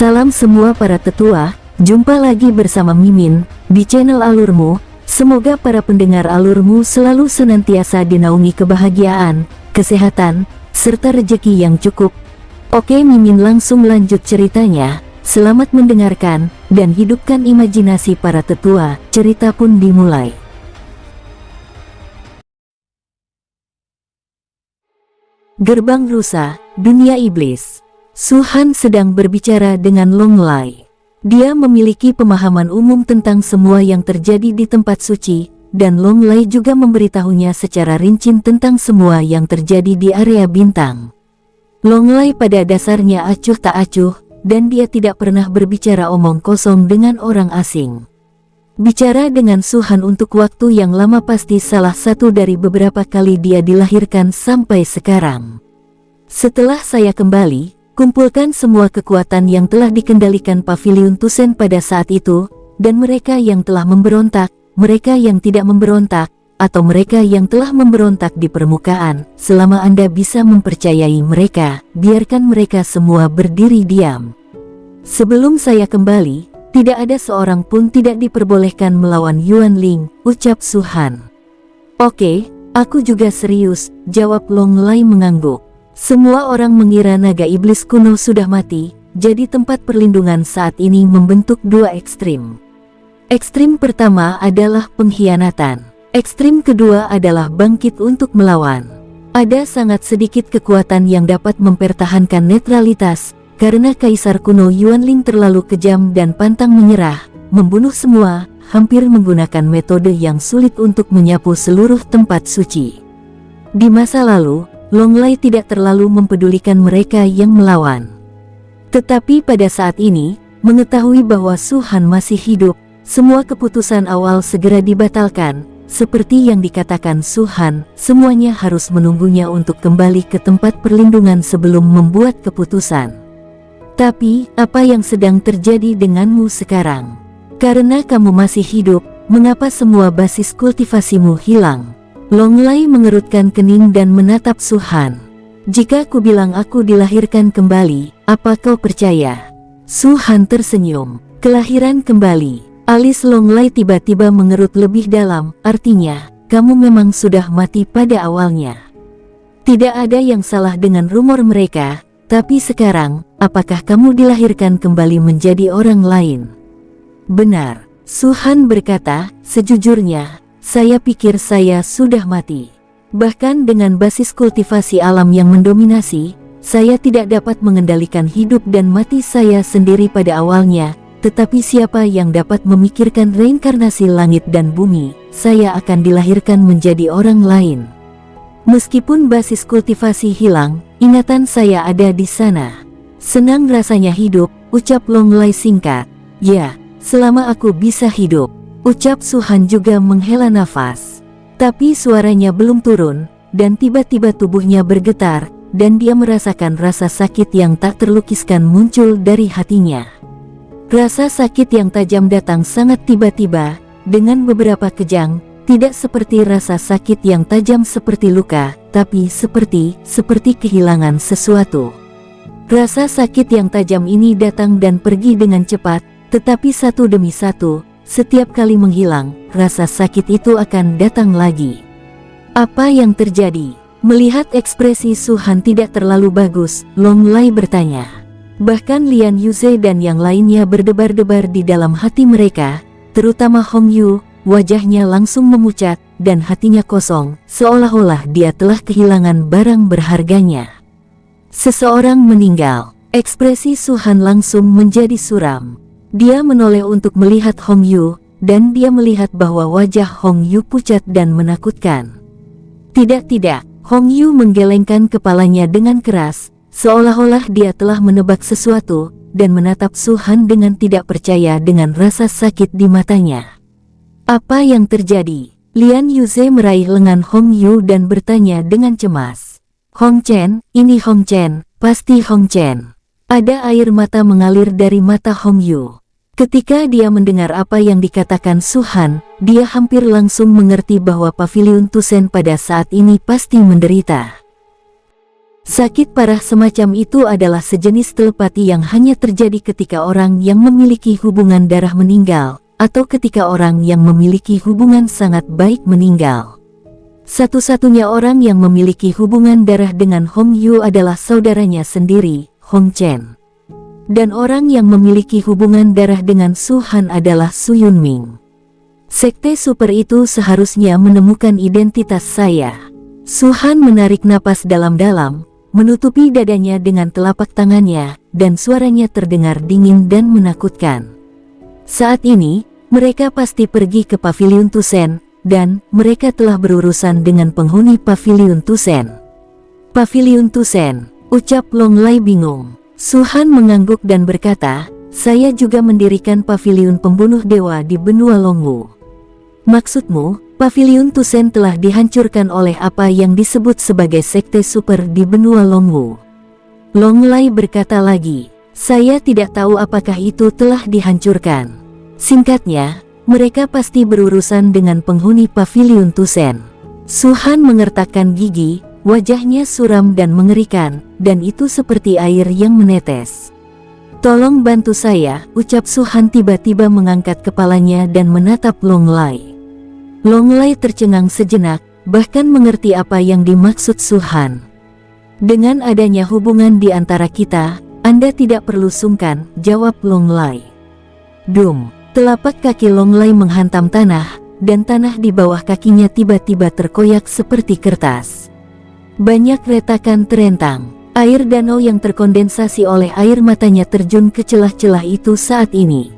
Salam semua para tetua, jumpa lagi bersama Mimin, di channel Alurmu. Semoga para pendengar Alurmu selalu senantiasa dinaungi kebahagiaan, kesehatan, serta rezeki yang cukup. Oke, Mimin langsung lanjut ceritanya. Selamat mendengarkan, dan hidupkan imajinasi para tetua. Cerita pun dimulai. Gerbang Rusa, Dunia Iblis. Su-Han sedang berbicara dengan Long Lai. Dia memiliki pemahaman umum tentang semua yang terjadi di tempat suci, dan Long Lai juga memberitahunya secara rinci tentang semua yang terjadi di area bintang. Long Lai pada dasarnya acuh tak acuh, dan dia tidak pernah berbicara omong kosong dengan orang asing. Bicara dengan Su-Han untuk waktu yang lama pasti salah satu dari beberapa kali dia dilahirkan sampai sekarang. Setelah saya kembali, kumpulkan semua kekuatan yang telah dikendalikan Pavilion Tusen pada saat itu, dan mereka yang telah memberontak, mereka yang tidak memberontak, atau mereka yang telah memberontak di permukaan. Selama Anda bisa mempercayai mereka, biarkan mereka semua berdiri diam. Sebelum saya kembali, tidak ada seorang pun tidak diperbolehkan melawan Yuan Ling, ucap Su-Han. Oke, aku juga serius, jawab Long Lai mengangguk. Semua orang mengira naga iblis kuno sudah mati, jadi tempat perlindungan saat ini membentuk dua ekstrim. Ekstrim pertama adalah pengkhianatan. Ekstrim kedua adalah bangkit untuk melawan. Ada sangat sedikit kekuatan yang dapat mempertahankan netralitas, karena Kaisar kuno Yuan Ling terlalu kejam dan pantang menyerah, membunuh semua, hampir menggunakan metode yang sulit untuk menyapu seluruh tempat suci. Di masa lalu, Long Lai tidak terlalu mempedulikan mereka yang melawan. Tetapi pada saat ini, mengetahui bahwa Su-Han masih hidup, semua keputusan awal segera dibatalkan. Seperti yang dikatakan Su-Han, semuanya harus menunggunya untuk kembali ke tempat perlindungan sebelum membuat keputusan. Tapi, apa yang sedang terjadi denganmu sekarang? Karena kamu masih hidup, mengapa semua basis kultivasimu hilang? Long Lai mengerutkan kening dan menatap Su-Han. Jika ku bilang aku dilahirkan kembali, apa kau percaya? Su-Han tersenyum. Kelahiran kembali. Alis Long Lai tiba-tiba mengerut lebih dalam, artinya, kamu memang sudah mati pada awalnya. Tidak ada yang salah dengan rumor mereka, tapi sekarang, apakah kamu dilahirkan kembali menjadi orang lain? Benar, Su-Han berkata, sejujurnya, saya pikir saya sudah mati. Bahkan dengan basis kultivasi alam yang mendominasi, saya tidak dapat mengendalikan hidup dan mati saya sendiri pada awalnya, tetapi siapa yang dapat memikirkan reinkarnasi langit dan bumi, saya akan dilahirkan menjadi orang lain. Meskipun basis kultivasi hilang, ingatan saya ada di sana. Senang rasanya hidup, ucap Long Lai singkat. Ya, selama aku bisa hidup, ucap Su-Han juga menghela nafas. Tapi suaranya belum turun, dan tiba-tiba tubuhnya bergetar, dan dia merasakan rasa sakit yang tak terlukiskan muncul dari hatinya. Rasa sakit yang tajam datang sangat tiba-tiba, dengan beberapa kejang, tidak seperti rasa sakit yang tajam seperti luka, tapi seperti kehilangan sesuatu. Rasa sakit yang tajam ini datang dan pergi dengan cepat, tetapi satu demi satu, setiap kali menghilang, rasa sakit itu akan datang lagi. Apa yang terjadi? Melihat ekspresi Su-Han tidak terlalu bagus, Long Lai bertanya. Bahkan Lian Yuze dan yang lainnya berdebar-debar di dalam hati mereka, terutama Hong Yu, wajahnya langsung memucat, dan hatinya kosong, seolah-olah dia telah kehilangan barang berharganya. Seseorang meninggal. Ekspresi Su-Han langsung menjadi suram. Dia menoleh untuk melihat Hong Yu, dan dia melihat bahwa wajah Hong Yu pucat dan menakutkan. Tidak, Hong Yu menggelengkan kepalanya dengan keras, seolah-olah dia telah menebak sesuatu, dan menatap Su-Han dengan tidak percaya dengan rasa sakit di matanya. Apa yang terjadi? Lian Yuze meraih lengan Hong Yu dan bertanya dengan cemas. Hong Chen, ini Hong Chen, pasti Hong Chen. Ada air mata mengalir dari mata Hong Yu. Ketika dia mendengar apa yang dikatakan Su-Han, dia hampir langsung mengerti bahwa Pavilion Tusen pada saat ini pasti menderita. Sakit parah semacam itu adalah sejenis telepati yang hanya terjadi ketika orang yang memiliki hubungan darah meninggal, atau ketika orang yang memiliki hubungan sangat baik meninggal. Satu-satunya orang yang memiliki hubungan darah dengan Hong Yu adalah saudaranya sendiri, Hong Chen. Dan orang yang memiliki hubungan darah dengan Su Han adalah Su Yunming. Sekte super itu seharusnya menemukan identitas saya. Su Han menarik napas dalam-dalam, menutupi dadanya dengan telapak tangannya, dan suaranya terdengar dingin dan menakutkan. Saat ini, mereka pasti pergi ke Paviliun Tusen, dan mereka telah berurusan dengan penghuni Paviliun Tusen. Paviliun Tusen, ucap Long Lai bingung. Su Han mengangguk dan berkata, saya juga mendirikan Paviliun Pembunuh Dewa di benua Longwu. Maksudmu, Paviliun Tusen telah dihancurkan oleh apa yang disebut sebagai sekte super di benua Longwu. Long Lai berkata lagi, saya tidak tahu apakah itu telah dihancurkan. Singkatnya, mereka pasti berurusan dengan penghuni Paviliun Tusen. Su Han mengertakkan gigi, wajahnya suram dan mengerikan, dan itu seperti air yang menetes. Tolong bantu saya, ucap Su Han tiba-tiba mengangkat kepalanya dan menatap Long Lai. Long Lai tercengang sejenak, bahkan mengerti apa yang dimaksud Su Han. Dengan adanya hubungan di antara kita, Anda tidak perlu sungkan, jawab Long Lai. Dum, telapak kaki Long Lai menghantam tanah, dan tanah di bawah kakinya tiba-tiba terkoyak seperti kertas. Banyak retakan terentang, air danau yang terkondensasi oleh air matanya terjun ke celah-celah itu saat ini.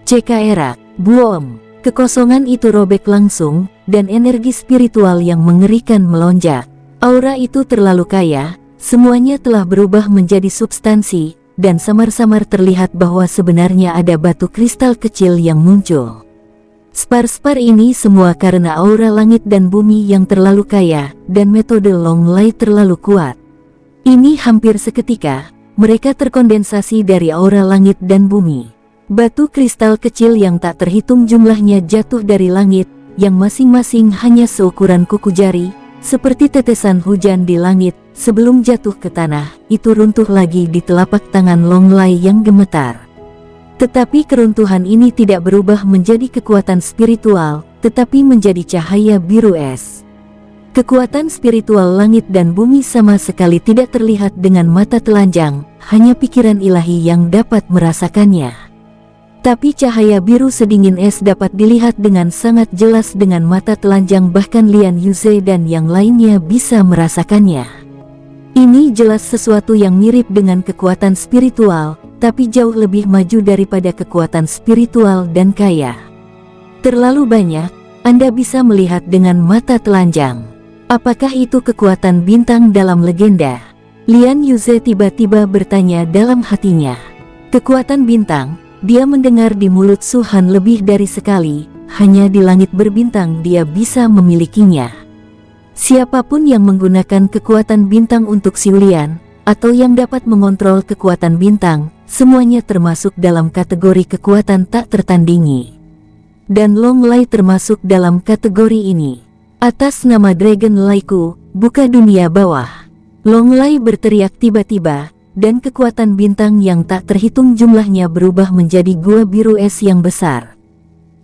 Cekaerak, boom. Kekosongan itu robek langsung, dan energi spiritual yang mengerikan melonjak. Aura itu terlalu kaya, semuanya telah berubah menjadi substansi, dan samar-samar terlihat bahwa sebenarnya ada batu kristal kecil yang muncul. Spar-spar ini semua karena aura langit dan bumi yang terlalu kaya, dan metode Long Lai terlalu kuat. Ini hampir seketika, mereka terkondensasi dari aura langit dan bumi. Batu kristal kecil yang tak terhitung jumlahnya jatuh dari langit, yang masing-masing hanya seukuran kuku jari, seperti tetesan hujan di langit. Sebelum jatuh ke tanah, itu runtuh lagi di telapak tangan Long Lai yang gemetar. Tetapi keruntuhan ini tidak berubah menjadi kekuatan spiritual, tetapi menjadi cahaya biru es. Kekuatan spiritual langit dan bumi sama sekali tidak terlihat dengan mata telanjang, hanya pikiran ilahi yang dapat merasakannya. Tapi cahaya biru sedingin es dapat dilihat dengan sangat jelas dengan mata telanjang, bahkan Lian Yuze dan yang lainnya bisa merasakannya. Ini jelas sesuatu yang mirip dengan kekuatan spiritual, tapi jauh lebih maju daripada kekuatan spiritual dan kaya. Terlalu banyak, Anda bisa melihat dengan mata telanjang. Apakah itu kekuatan bintang dalam legenda? Lian Yuze tiba-tiba bertanya dalam hatinya. Kekuatan bintang? Dia mendengar di mulut Su Han lebih dari sekali, hanya di langit berbintang dia bisa memilikinya. Siapapun yang menggunakan kekuatan bintang untuk Siulian, atau yang dapat mengontrol kekuatan bintang, semuanya termasuk dalam kategori kekuatan tak tertandingi. Dan Long Lai termasuk dalam kategori ini. Atas nama Dragon Lai-ku, buka dunia bawah. Long Lai berteriak tiba-tiba, dan kekuatan bintang yang tak terhitung jumlahnya berubah menjadi gua biru es yang besar.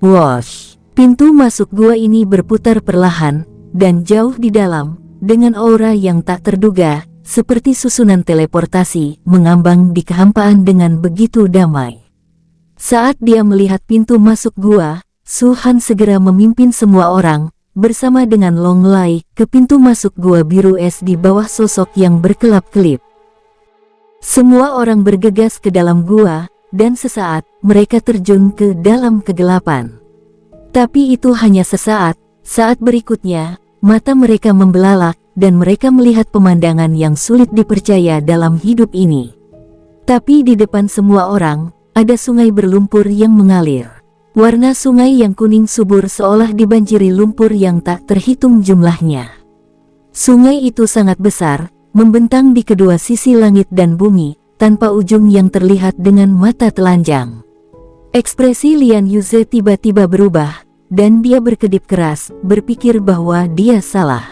Wosh! Pintu masuk gua ini berputar perlahan, dan jauh di dalam, dengan aura yang tak terduga, seperti susunan teleportasi, mengambang di kehampaan dengan begitu damai. Saat dia melihat pintu masuk gua, Su Han segera memimpin semua orang, bersama dengan Long Lai, ke pintu masuk gua biru es di bawah sosok yang berkelap-kelip. Semua orang bergegas ke dalam gua, dan sesaat, mereka terjun ke dalam kegelapan. Tapi itu hanya sesaat, saat berikutnya, mata mereka membelalak, dan mereka melihat pemandangan yang sulit dipercaya dalam hidup ini. Tapi di depan semua orang, ada sungai berlumpur yang mengalir. Warna sungai yang kuning subur seolah dibanjiri lumpur yang tak terhitung jumlahnya. Sungai itu sangat besar, membentang di kedua sisi langit dan bumi, tanpa ujung yang terlihat dengan mata telanjang. Ekspresi Lian Yuze tiba-tiba berubah, dan dia berkedip keras, berpikir bahwa dia salah.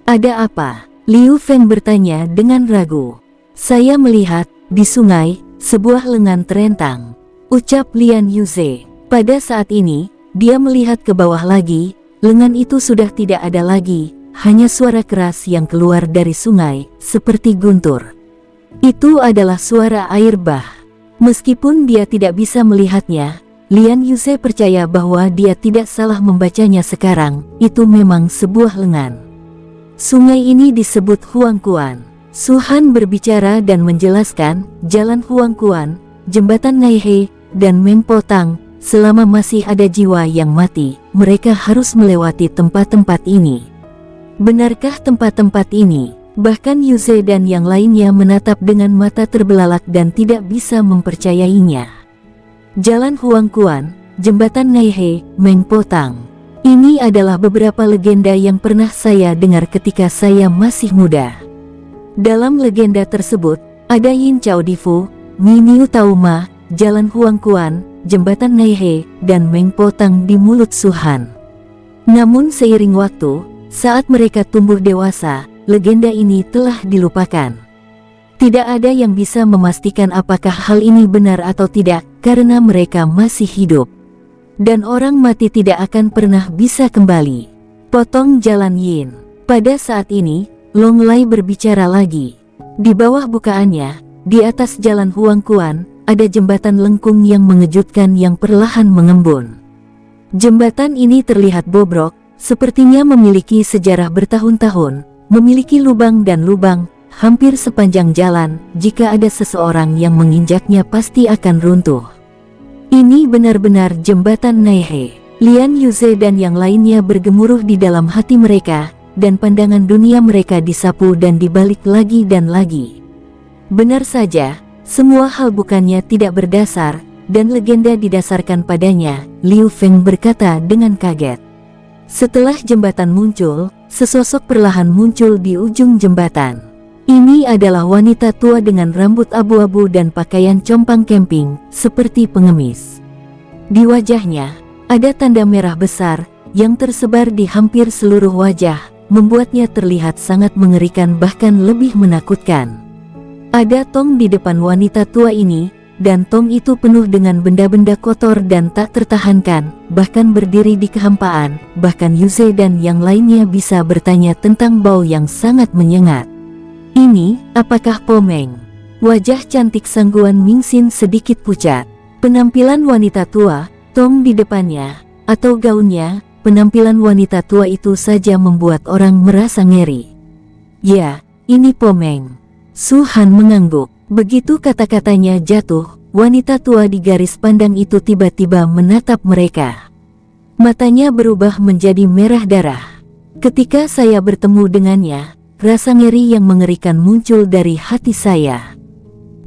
Ada apa? Liu Feng bertanya dengan ragu. Saya melihat, di sungai, sebuah lengan terentang, ucap Lian Yuze. Pada saat ini, dia melihat ke bawah lagi, lengan itu sudah tidak ada lagi, hanya suara keras yang keluar dari sungai, seperti guntur. Itu adalah suara air bah. Meskipun dia tidak bisa melihatnya, Lian Yuze percaya bahwa dia tidak salah membacanya sekarang, itu memang sebuah lengan. Sungai ini disebut Huangkuan. Su Han berbicara dan menjelaskan, Jalan Huangkuan, Jembatan Naihe, dan Meng Po Tang, selama masih ada jiwa yang mati, mereka harus melewati tempat-tempat ini. Benarkah tempat-tempat ini? Bahkan Yuze dan yang lainnya menatap dengan mata terbelalak dan tidak bisa mempercayainya. Jalan Huangkuan, Jembatan Naihe, Meng Po Tang. Ini adalah beberapa legenda yang pernah saya dengar ketika saya masih muda. Dalam legenda tersebut, ada Yin Chao Difu, Ni Niu Tauma, Jalan Huangkuan, Jembatan Naihe, dan Meng Po Tang di mulut Su Han. Namun seiring waktu, saat mereka tumbuh dewasa, legenda ini telah dilupakan. Tidak ada yang bisa memastikan apakah hal ini benar atau tidak, karena mereka masih hidup. Dan orang mati tidak akan pernah bisa kembali. Potong jalan Yin. Pada saat ini, Long Lai berbicara lagi. Di bawah bukaannya, di atas jalan Huangkuan, ada jembatan lengkung yang mengejutkan yang perlahan mengembun. Jembatan ini terlihat bobrok, sepertinya memiliki sejarah bertahun-tahun, memiliki lubang dan lubang, hampir sepanjang jalan, jika ada seseorang yang menginjaknya pasti akan runtuh. Ini benar-benar jembatan Naihe. Lian Yuze dan yang lainnya bergemuruh di dalam hati mereka, dan pandangan dunia mereka disapu dan dibalik lagi dan lagi. Benar saja, semua hal bukannya tidak berdasar, dan legenda didasarkan padanya, Liu Feng berkata dengan kaget. Setelah jembatan muncul, sesosok perlahan muncul di ujung jembatan. Ini adalah wanita tua dengan rambut abu-abu dan pakaian compang camping, seperti pengemis. Di wajahnya, ada tanda merah besar, yang tersebar di hampir seluruh wajah, membuatnya terlihat sangat mengerikan bahkan lebih menakutkan. Ada tong di depan wanita tua ini, dan tong itu penuh dengan benda-benda kotor dan tak tertahankan, bahkan berdiri di kehampaan, bahkan Yuze dan yang lainnya bisa bertanya tentang bau yang sangat menyengat. Ini, apakah Po Meng? Wajah cantik Sangguan Mingxin sedikit pucat. Penampilan wanita tua, tong di depannya, atau gaunnya, penampilan wanita tua itu saja membuat orang merasa ngeri. Ya, ini Po Meng. Su Han mengangguk. Begitu kata-katanya jatuh, wanita tua di garis pandang itu tiba-tiba menatap mereka. Matanya berubah menjadi merah darah. Ketika saya bertemu dengannya, rasa ngeri yang mengerikan muncul dari hati saya.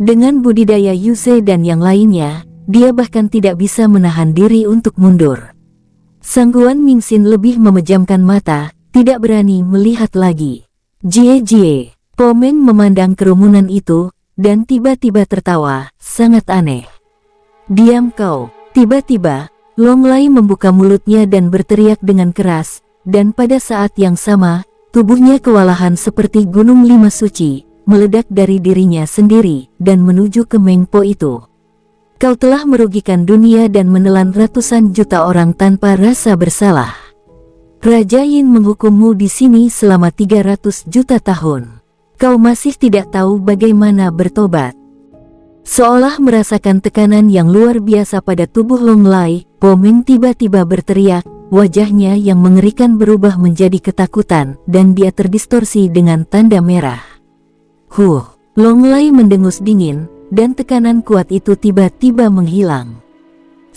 Dengan budidaya Yuze dan yang lainnya, dia bahkan tidak bisa menahan diri untuk mundur. Sangguan Mingxin lebih memejamkan mata, tidak berani melihat lagi. Jie. Po Meng memandang kerumunan itu, dan tiba-tiba tertawa, sangat aneh. Diam kau. Tiba-tiba, Long Lai membuka mulutnya dan berteriak dengan keras, dan pada saat yang sama, tubuhnya kewalahan seperti gunung lima suci, meledak dari dirinya sendiri, dan menuju ke Meng Po itu. Kau telah merugikan dunia dan menelan ratusan juta orang tanpa rasa bersalah. Raja Yin menghukummu di sini selama 300 juta tahun. Kau masih tidak tahu bagaimana bertobat. Seolah merasakan tekanan yang luar biasa pada tubuh Long Lai, Po Meng tiba-tiba berteriak, wajahnya yang mengerikan berubah menjadi ketakutan, dan dia terdistorsi dengan tanda merah. Long Lai mendengus dingin, dan tekanan kuat itu tiba-tiba menghilang.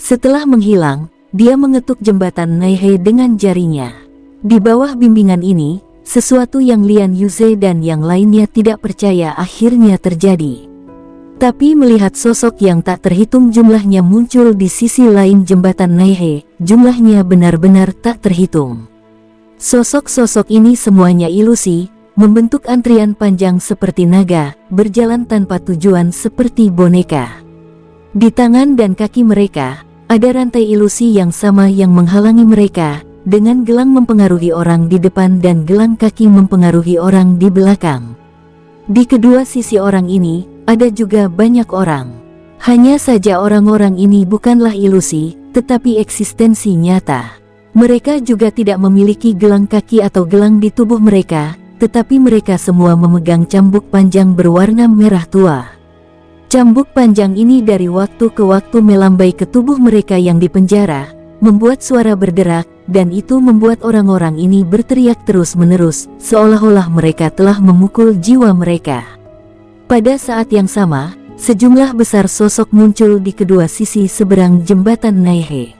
Setelah menghilang, dia mengetuk jembatan Naihe dengan jarinya. Di bawah bimbingan ini, sesuatu yang Lian Yuze dan yang lainnya tidak percaya akhirnya terjadi. Tapi melihat sosok yang tak terhitung jumlahnya muncul di sisi lain jembatan Naihe, jumlahnya benar-benar tak terhitung. Sosok-sosok ini semuanya ilusi, membentuk antrian panjang seperti naga, berjalan tanpa tujuan seperti boneka. Di tangan dan kaki mereka, ada rantai ilusi yang sama yang menghalangi mereka, dengan gelang mempengaruhi orang di depan dan gelang kaki mempengaruhi orang di belakang. Di kedua sisi orang ini, ada juga banyak orang. Hanya saja orang-orang ini bukanlah ilusi, tetapi eksistensi nyata. Mereka juga tidak memiliki gelang kaki atau gelang di tubuh mereka, tetapi mereka semua memegang cambuk panjang berwarna merah tua. Cambuk panjang ini dari waktu ke waktu melambai ke tubuh mereka yang dipenjara, membuat suara berderak, dan itu membuat orang-orang ini berteriak terus-menerus, seolah-olah mereka telah memukul jiwa mereka. Pada saat yang sama, sejumlah besar sosok muncul di kedua sisi seberang jembatan Naihe.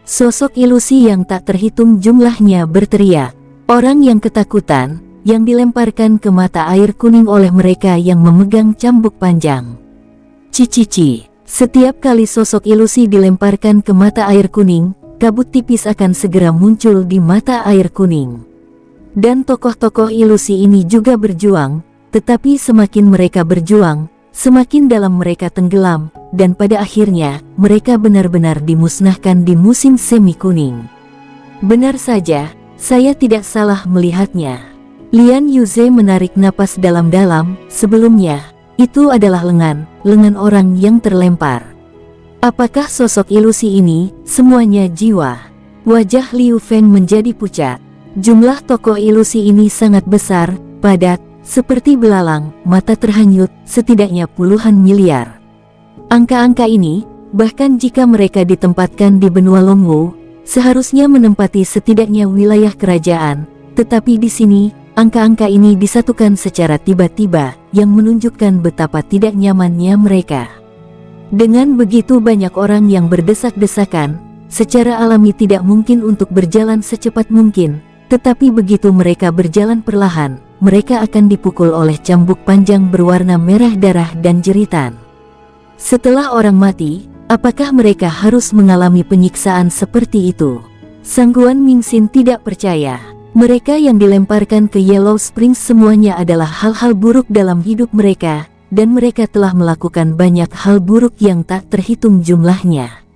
Sosok ilusi yang tak terhitung jumlahnya berteriak, orang yang ketakutan, yang dilemparkan ke mata air kuning oleh mereka yang memegang cambuk panjang. Cici. Setiap kali sosok ilusi dilemparkan ke mata air kuning, kabut tipis akan segera muncul di mata air kuning. Dan tokoh-tokoh ilusi ini juga berjuang, tetapi semakin mereka berjuang, semakin dalam mereka tenggelam, dan pada akhirnya, mereka benar-benar dimusnahkan di musim semi kuning. Benar saja, saya tidak salah melihatnya. Lian Yuze menarik napas dalam-dalam. Sebelumnya, itu adalah lengan orang yang terlempar. Apakah sosok ilusi ini semuanya jiwa? Wajah Liu Feng menjadi pucat. Jumlah tokoh ilusi ini sangat besar, padat, seperti belalang, mata terhanyut, setidaknya puluhan miliar. Angka-angka ini, bahkan jika mereka ditempatkan di benua Longwu, seharusnya menempati setidaknya wilayah kerajaan, tetapi di sini, angka-angka ini disatukan secara tiba-tiba, yang menunjukkan betapa tidak nyamannya mereka. Dengan begitu banyak orang yang berdesak-desakan, secara alami tidak mungkin untuk berjalan secepat mungkin, tetapi begitu mereka berjalan perlahan, mereka akan dipukul oleh cambuk panjang berwarna merah darah dan jeritan. Setelah orang mati, apakah mereka harus mengalami penyiksaan seperti itu? Sangguan Mingxin tidak percaya. Mereka yang dilemparkan ke Yellow Springs semuanya adalah hal-hal buruk dalam hidup mereka, dan mereka telah melakukan banyak hal buruk yang tak terhitung jumlahnya.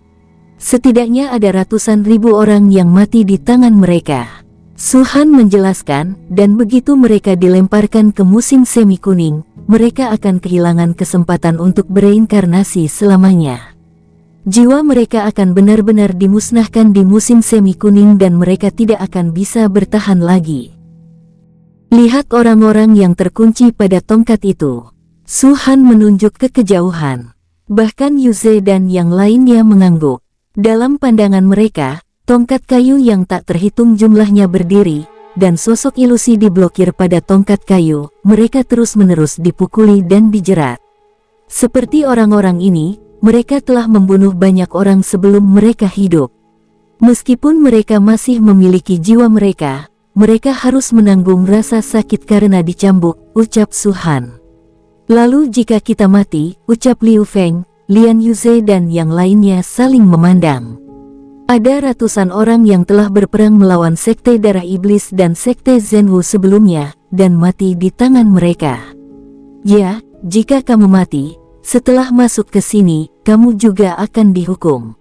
Setidaknya ada ratusan ribu orang yang mati di tangan mereka. Su Han menjelaskan, dan begitu mereka dilemparkan ke musim semi kuning, mereka akan kehilangan kesempatan untuk bereinkarnasi selamanya. Jiwa mereka akan benar-benar dimusnahkan di musim semi kuning dan mereka tidak akan bisa bertahan lagi. Lihat orang-orang yang terkunci pada tongkat itu. Su Han menunjuk ke kejauhan. Bahkan Yuze dan yang lainnya mengangguk. Dalam pandangan mereka, tongkat kayu yang tak terhitung jumlahnya berdiri, dan sosok ilusi diblokir pada tongkat kayu, mereka terus-menerus dipukuli dan dijerat. Seperti orang-orang ini, mereka telah membunuh banyak orang sebelum mereka hidup. Meskipun mereka masih memiliki jiwa mereka harus menanggung rasa sakit karena dicambuk, ucap Su Han. Lalu jika kita mati, ucap Liu Feng, Lian Yuze dan yang lainnya saling memandang. Ada ratusan orang yang telah berperang melawan Sekte Darah Iblis dan Sekte Zhenwu sebelumnya, dan mati di tangan mereka. Ya, jika kamu mati, setelah masuk ke sini, kamu juga akan dihukum.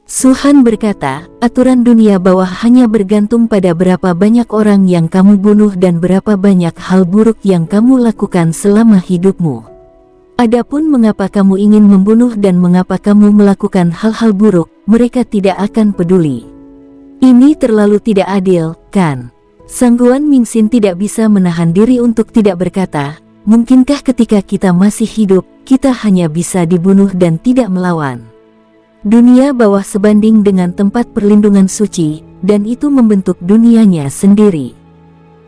Su Han berkata, aturan dunia bawah hanya bergantung pada berapa banyak orang yang kamu bunuh dan berapa banyak hal buruk yang kamu lakukan selama hidupmu. Adapun mengapa kamu ingin membunuh dan mengapa kamu melakukan hal-hal buruk, mereka tidak akan peduli. Ini terlalu tidak adil, kan? Sangguan Mingxin tidak bisa menahan diri untuk tidak berkata, mungkinkah ketika kita masih hidup, kita hanya bisa dibunuh dan tidak melawan? Dunia bawah sebanding dengan tempat perlindungan suci, dan itu membentuk dunianya sendiri.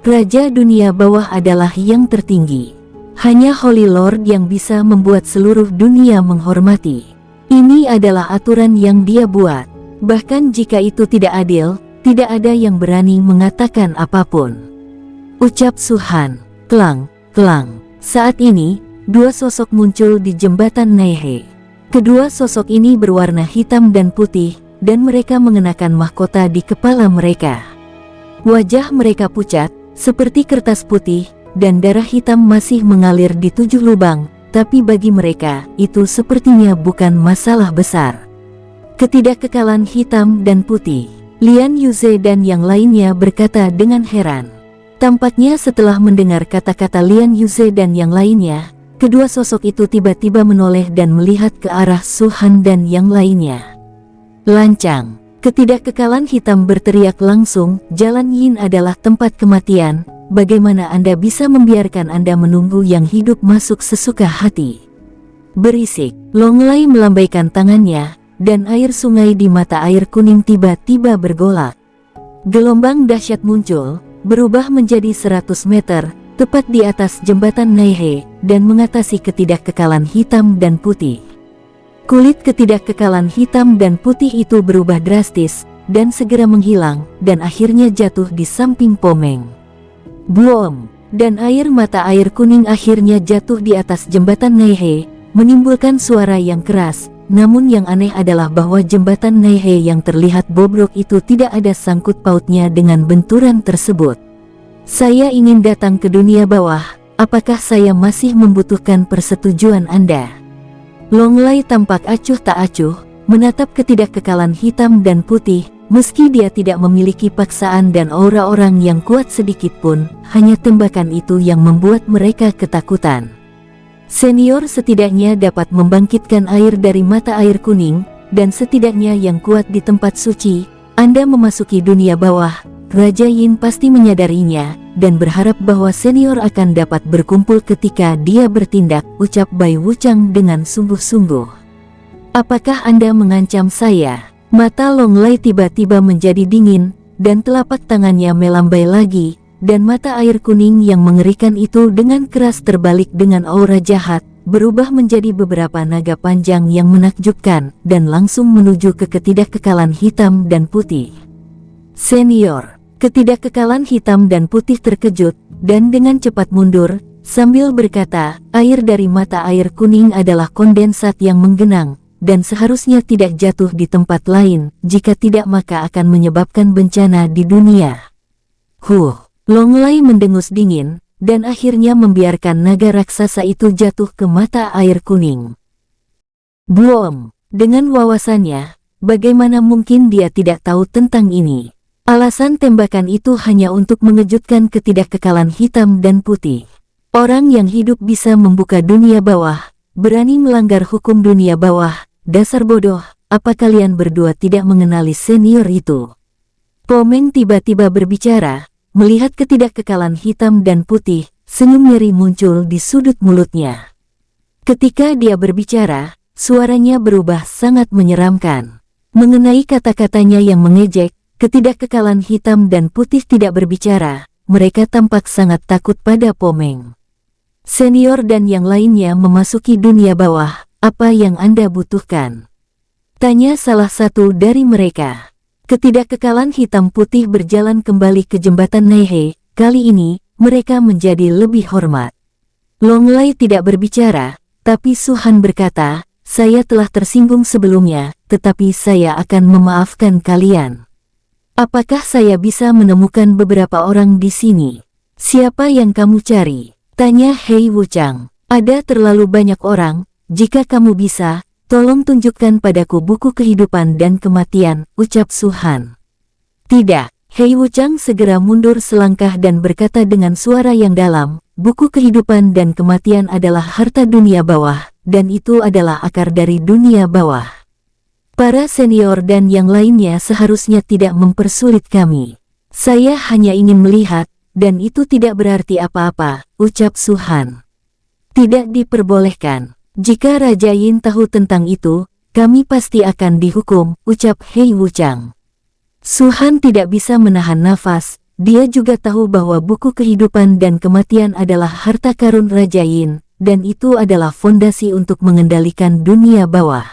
Raja dunia bawah adalah yang tertinggi. Hanya Holy Lord yang bisa membuat seluruh dunia menghormati. Ini adalah aturan yang dia buat. Bahkan jika itu tidak adil, tidak ada yang berani mengatakan apapun. Ucap Su Han. Klang, klang. Saat ini, dua sosok muncul di jembatan Naihe. Kedua sosok ini berwarna hitam dan putih, dan mereka mengenakan mahkota di kepala mereka. Wajah mereka pucat, seperti kertas putih, dan darah hitam masih mengalir di 7 lubang, tapi bagi mereka, itu sepertinya bukan masalah besar. Ketidakkekalan hitam dan putih. Lian Yuze dan yang lainnya berkata dengan heran. Tampaknya setelah mendengar kata-kata Lian Yuze dan yang lainnya, kedua sosok itu tiba-tiba menoleh dan melihat ke arah Su Han dan yang lainnya. Lancang, ketidakkekalan hitam berteriak langsung, Jalan Yin adalah tempat kematian, bagaimana Anda bisa membiarkan Anda menunggu yang hidup masuk sesuka hati? Berisik, Longlai melambaikan tangannya, dan air sungai di mata air kuning tiba-tiba bergolak. Gelombang dahsyat muncul, berubah menjadi 100 meter, tepat di atas jembatan Naihe, dan mengatasi ketidakkekalan hitam dan putih. Kulit ketidakkekalan hitam dan putih itu berubah drastis, dan segera menghilang, dan akhirnya jatuh di samping Pomeng. Boom! Dan air mata air kuning akhirnya jatuh di atas jembatan Naihe, menimbulkan suara yang keras. Namun yang aneh adalah bahwa jembatan Naihe yang terlihat bobrok itu tidak ada sangkut pautnya dengan benturan tersebut. Saya ingin datang ke dunia bawah, apakah saya masih membutuhkan persetujuan Anda? Longlai tampak acuh tak acuh, menatap ketidakkekalan hitam dan putih, meski dia tidak memiliki paksaan dan aura orang yang kuat sedikit pun, hanya tembakan itu yang membuat mereka ketakutan. Senior setidaknya dapat membangkitkan air dari mata air kuning, dan setidaknya yang kuat di tempat suci. Anda memasuki dunia bawah, Raja Yin pasti menyadarinya, dan berharap bahwa senior akan dapat berkumpul ketika dia bertindak, ucap Bai Wuchang dengan sungguh-sungguh. Apakah Anda mengancam saya? Mata Longlai tiba-tiba menjadi dingin, dan telapak tangannya melambai lagi, dan mata air kuning yang mengerikan itu dengan keras terbalik dengan aura jahat, berubah menjadi beberapa naga panjang yang menakjubkan, dan langsung menuju ke ketidakkekalan hitam dan putih. Senior, ketidakkekalan hitam dan putih terkejut, dan dengan cepat mundur, sambil berkata, air dari mata air kuning adalah kondensat yang menggenang, dan seharusnya tidak jatuh di tempat lain, jika tidak maka akan menyebabkan bencana di dunia. Longlai mendengus dingin, dan akhirnya membiarkan naga raksasa itu jatuh ke mata air kuning. Boom! Dengan wawasannya, bagaimana mungkin dia tidak tahu tentang ini? Alasan tembakan itu hanya untuk mengejutkan ketidakkekalan hitam dan putih. Orang yang hidup bisa membuka dunia bawah, berani melanggar hukum dunia bawah, dasar bodoh, apa kalian berdua tidak mengenali senior itu? Pomeng tiba-tiba berbicara. Melihat ketidakkekalan hitam dan putih, senyum nyeri muncul di sudut mulutnya. Ketika dia berbicara, suaranya berubah sangat menyeramkan. Mengenai kata-katanya yang mengejek, ketidakkekalan hitam dan putih tidak berbicara, mereka tampak sangat takut pada Pomeng. Senior dan yang lainnya memasuki dunia bawah, apa yang Anda butuhkan? Tanya salah satu dari mereka. Ketidakkekalan hitam putih berjalan kembali ke jembatan Naihe, kali ini, mereka menjadi lebih hormat. Longlai tidak berbicara, tapi Su Han berkata, saya telah tersinggung sebelumnya, tetapi saya akan memaafkan kalian. Apakah saya bisa menemukan beberapa orang di sini? Siapa yang kamu cari? Tanya Hei Wuchang. Ada terlalu banyak orang, jika kamu bisa, tolong tunjukkan padaku buku kehidupan dan kematian, ucap Su Han. Tidak, Hei Wuchang segera mundur selangkah dan berkata dengan suara yang dalam, buku kehidupan dan kematian adalah harta dunia bawah, dan itu adalah akar dari dunia bawah. Para senior dan yang lainnya seharusnya tidak mempersulit kami. Saya hanya ingin melihat, dan itu tidak berarti apa-apa, ucap Su Han. Tidak diperbolehkan. Jika Raja Yin tahu tentang itu, kami pasti akan dihukum, ucap Hei Wuchang. Su Han tidak bisa menahan nafas, dia juga tahu bahwa buku kehidupan dan kematian adalah harta karun Raja Yin, dan itu adalah fondasi untuk mengendalikan dunia bawah.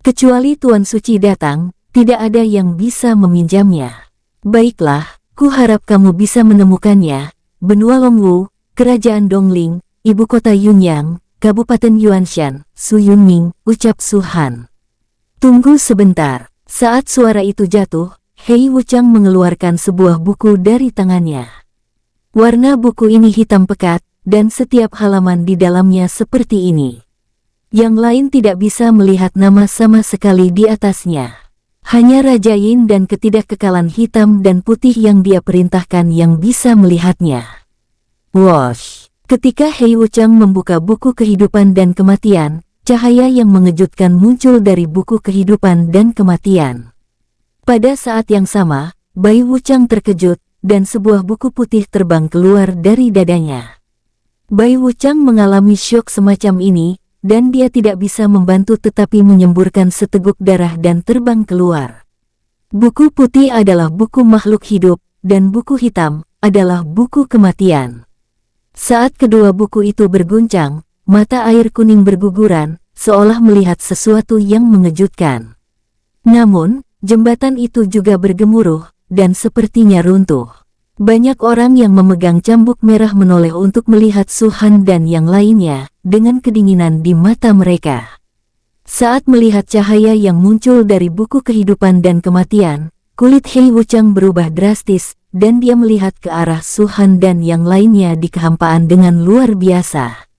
Kecuali Tuan Suci datang, tidak ada yang bisa meminjamnya. Baiklah, ku harap kamu bisa menemukannya. Benua Longwu, Kerajaan Dongling, Ibu Kota Yunyang, Kabupaten Yuanshan, Su Yunming, ucap Su Han. Tunggu sebentar. Saat suara itu jatuh, Hei Wuchang mengeluarkan sebuah buku dari tangannya. Warna buku ini hitam pekat, dan setiap halaman di dalamnya seperti ini. Yang lain tidak bisa melihat nama sama sekali di atasnya. Hanya Raja Yin dan ketidakkekalan hitam dan putih yang dia perintahkan yang bisa melihatnya. Wosh! Ketika Hei Wuchang membuka buku kehidupan dan kematian, cahaya yang mengejutkan muncul dari buku kehidupan dan kematian. Pada saat yang sama, Bai Wuchang terkejut, dan sebuah buku putih terbang keluar dari dadanya. Bai Wuchang mengalami syok semacam ini, dan dia tidak bisa membantu tetapi menyemburkan seteguk darah dan terbang keluar. Buku putih adalah buku makhluk hidup, dan buku hitam adalah buku kematian. Saat kedua buku itu berguncang, mata air kuning berguguran, seolah melihat sesuatu yang mengejutkan. Namun, jembatan itu juga bergemuruh, dan sepertinya runtuh. Banyak orang yang memegang cambuk merah menoleh untuk melihat Su Han dan yang lainnya, dengan kedinginan di mata mereka. Saat melihat cahaya yang muncul dari buku kehidupan dan kematian, kulit Hei Wuchang berubah drastis, dan dia melihat ke arah Su Han dan yang lainnya di kehampaan dengan luar biasa.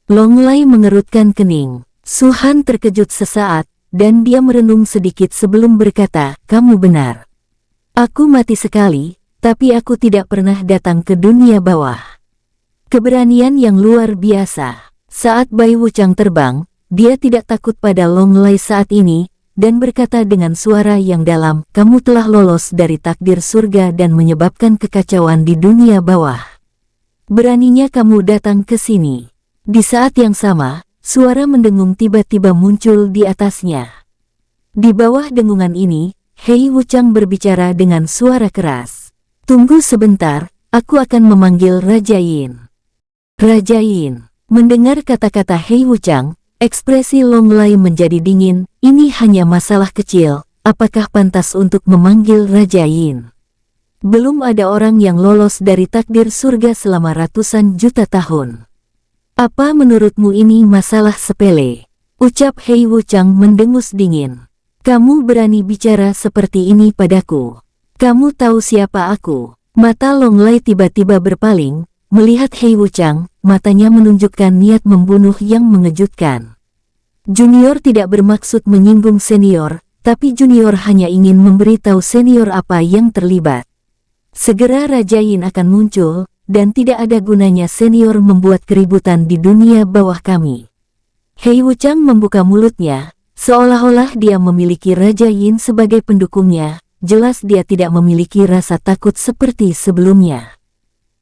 Long Lai mengerutkan kening. Su Han terkejut sesaat, dan dia merenung sedikit sebelum berkata, "Kamu benar. Aku mati sekali, tapi aku tidak pernah datang ke dunia bawah." Keberanian yang luar biasa. Saat Bai Wuchang terbang, dia tidak takut pada Long Lai saat ini, dan berkata dengan suara yang dalam, "Kamu telah lolos dari takdir surga dan menyebabkan kekacauan di dunia bawah. Beraninya kamu datang ke sini." Di saat yang sama, suara mendengung tiba-tiba muncul di atasnya. Di bawah dengungan ini, Hei Wuchang berbicara dengan suara keras. "Tunggu sebentar, aku akan memanggil Raja Yin." Raja Yin. Mendengar kata-kata Hei Wuchang, ekspresi Long Lai menjadi dingin. Ini hanya masalah kecil, apakah pantas untuk memanggil Raja Yin? Belum ada orang yang lolos dari takdir surga selama ratusan juta tahun. Apa menurutmu ini masalah sepele? Ucap Hei Wuchang mendengus dingin. "Kamu berani bicara seperti ini padaku? Kamu tahu siapa aku?" Mata Long Lai tiba-tiba berpaling, melihat Hei Wuchang, matanya menunjukkan niat membunuh yang mengejutkan. Junior tidak bermaksud menyinggung senior, tapi junior hanya ingin memberitahu senior apa yang terlibat. Segera Raja Yin akan muncul, dan tidak ada gunanya senior membuat keributan di dunia bawah kami. Hei Wuchang membuka mulutnya, seolah-olah dia memiliki Raja Yin sebagai pendukungnya. Jelas dia tidak memiliki rasa takut seperti sebelumnya.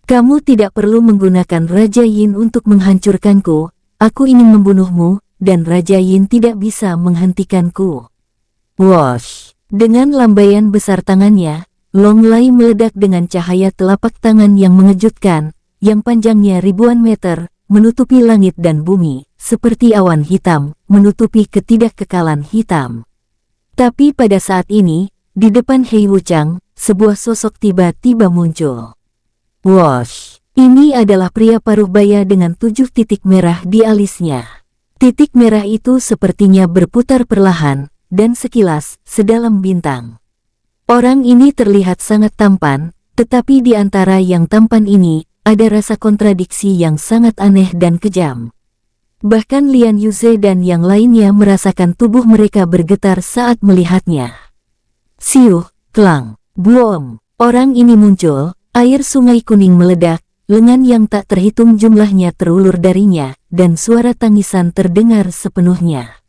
"Kamu tidak perlu menggunakan Raja Yin untuk menghancurkanku. Aku ingin membunuhmu, dan Raja Yin tidak bisa menghentikanku." Wosh! Dengan lambaian besar tangannya, Long Lai meledak dengan cahaya telapak tangan yang mengejutkan, yang panjangnya ribuan meter, menutupi langit dan bumi, seperti awan hitam, menutupi ketidakkekalan hitam. Tapi pada saat ini, di depan Hei Wuchang, sebuah sosok tiba-tiba muncul. Wosh! Ini adalah pria paruh baya dengan 7 titik merah di alisnya. Titik merah itu sepertinya berputar perlahan, dan sekilas, sedalam bintang. Orang ini terlihat sangat tampan, tetapi di antara yang tampan ini, ada rasa kontradiksi yang sangat aneh dan kejam. Bahkan Lian Yuze dan yang lainnya merasakan tubuh mereka bergetar saat melihatnya. Siuh, klang, buom. Orang ini muncul, air sungai kuning meledak, lengan yang tak terhitung jumlahnya terulur darinya, dan suara tangisan terdengar sepenuhnya.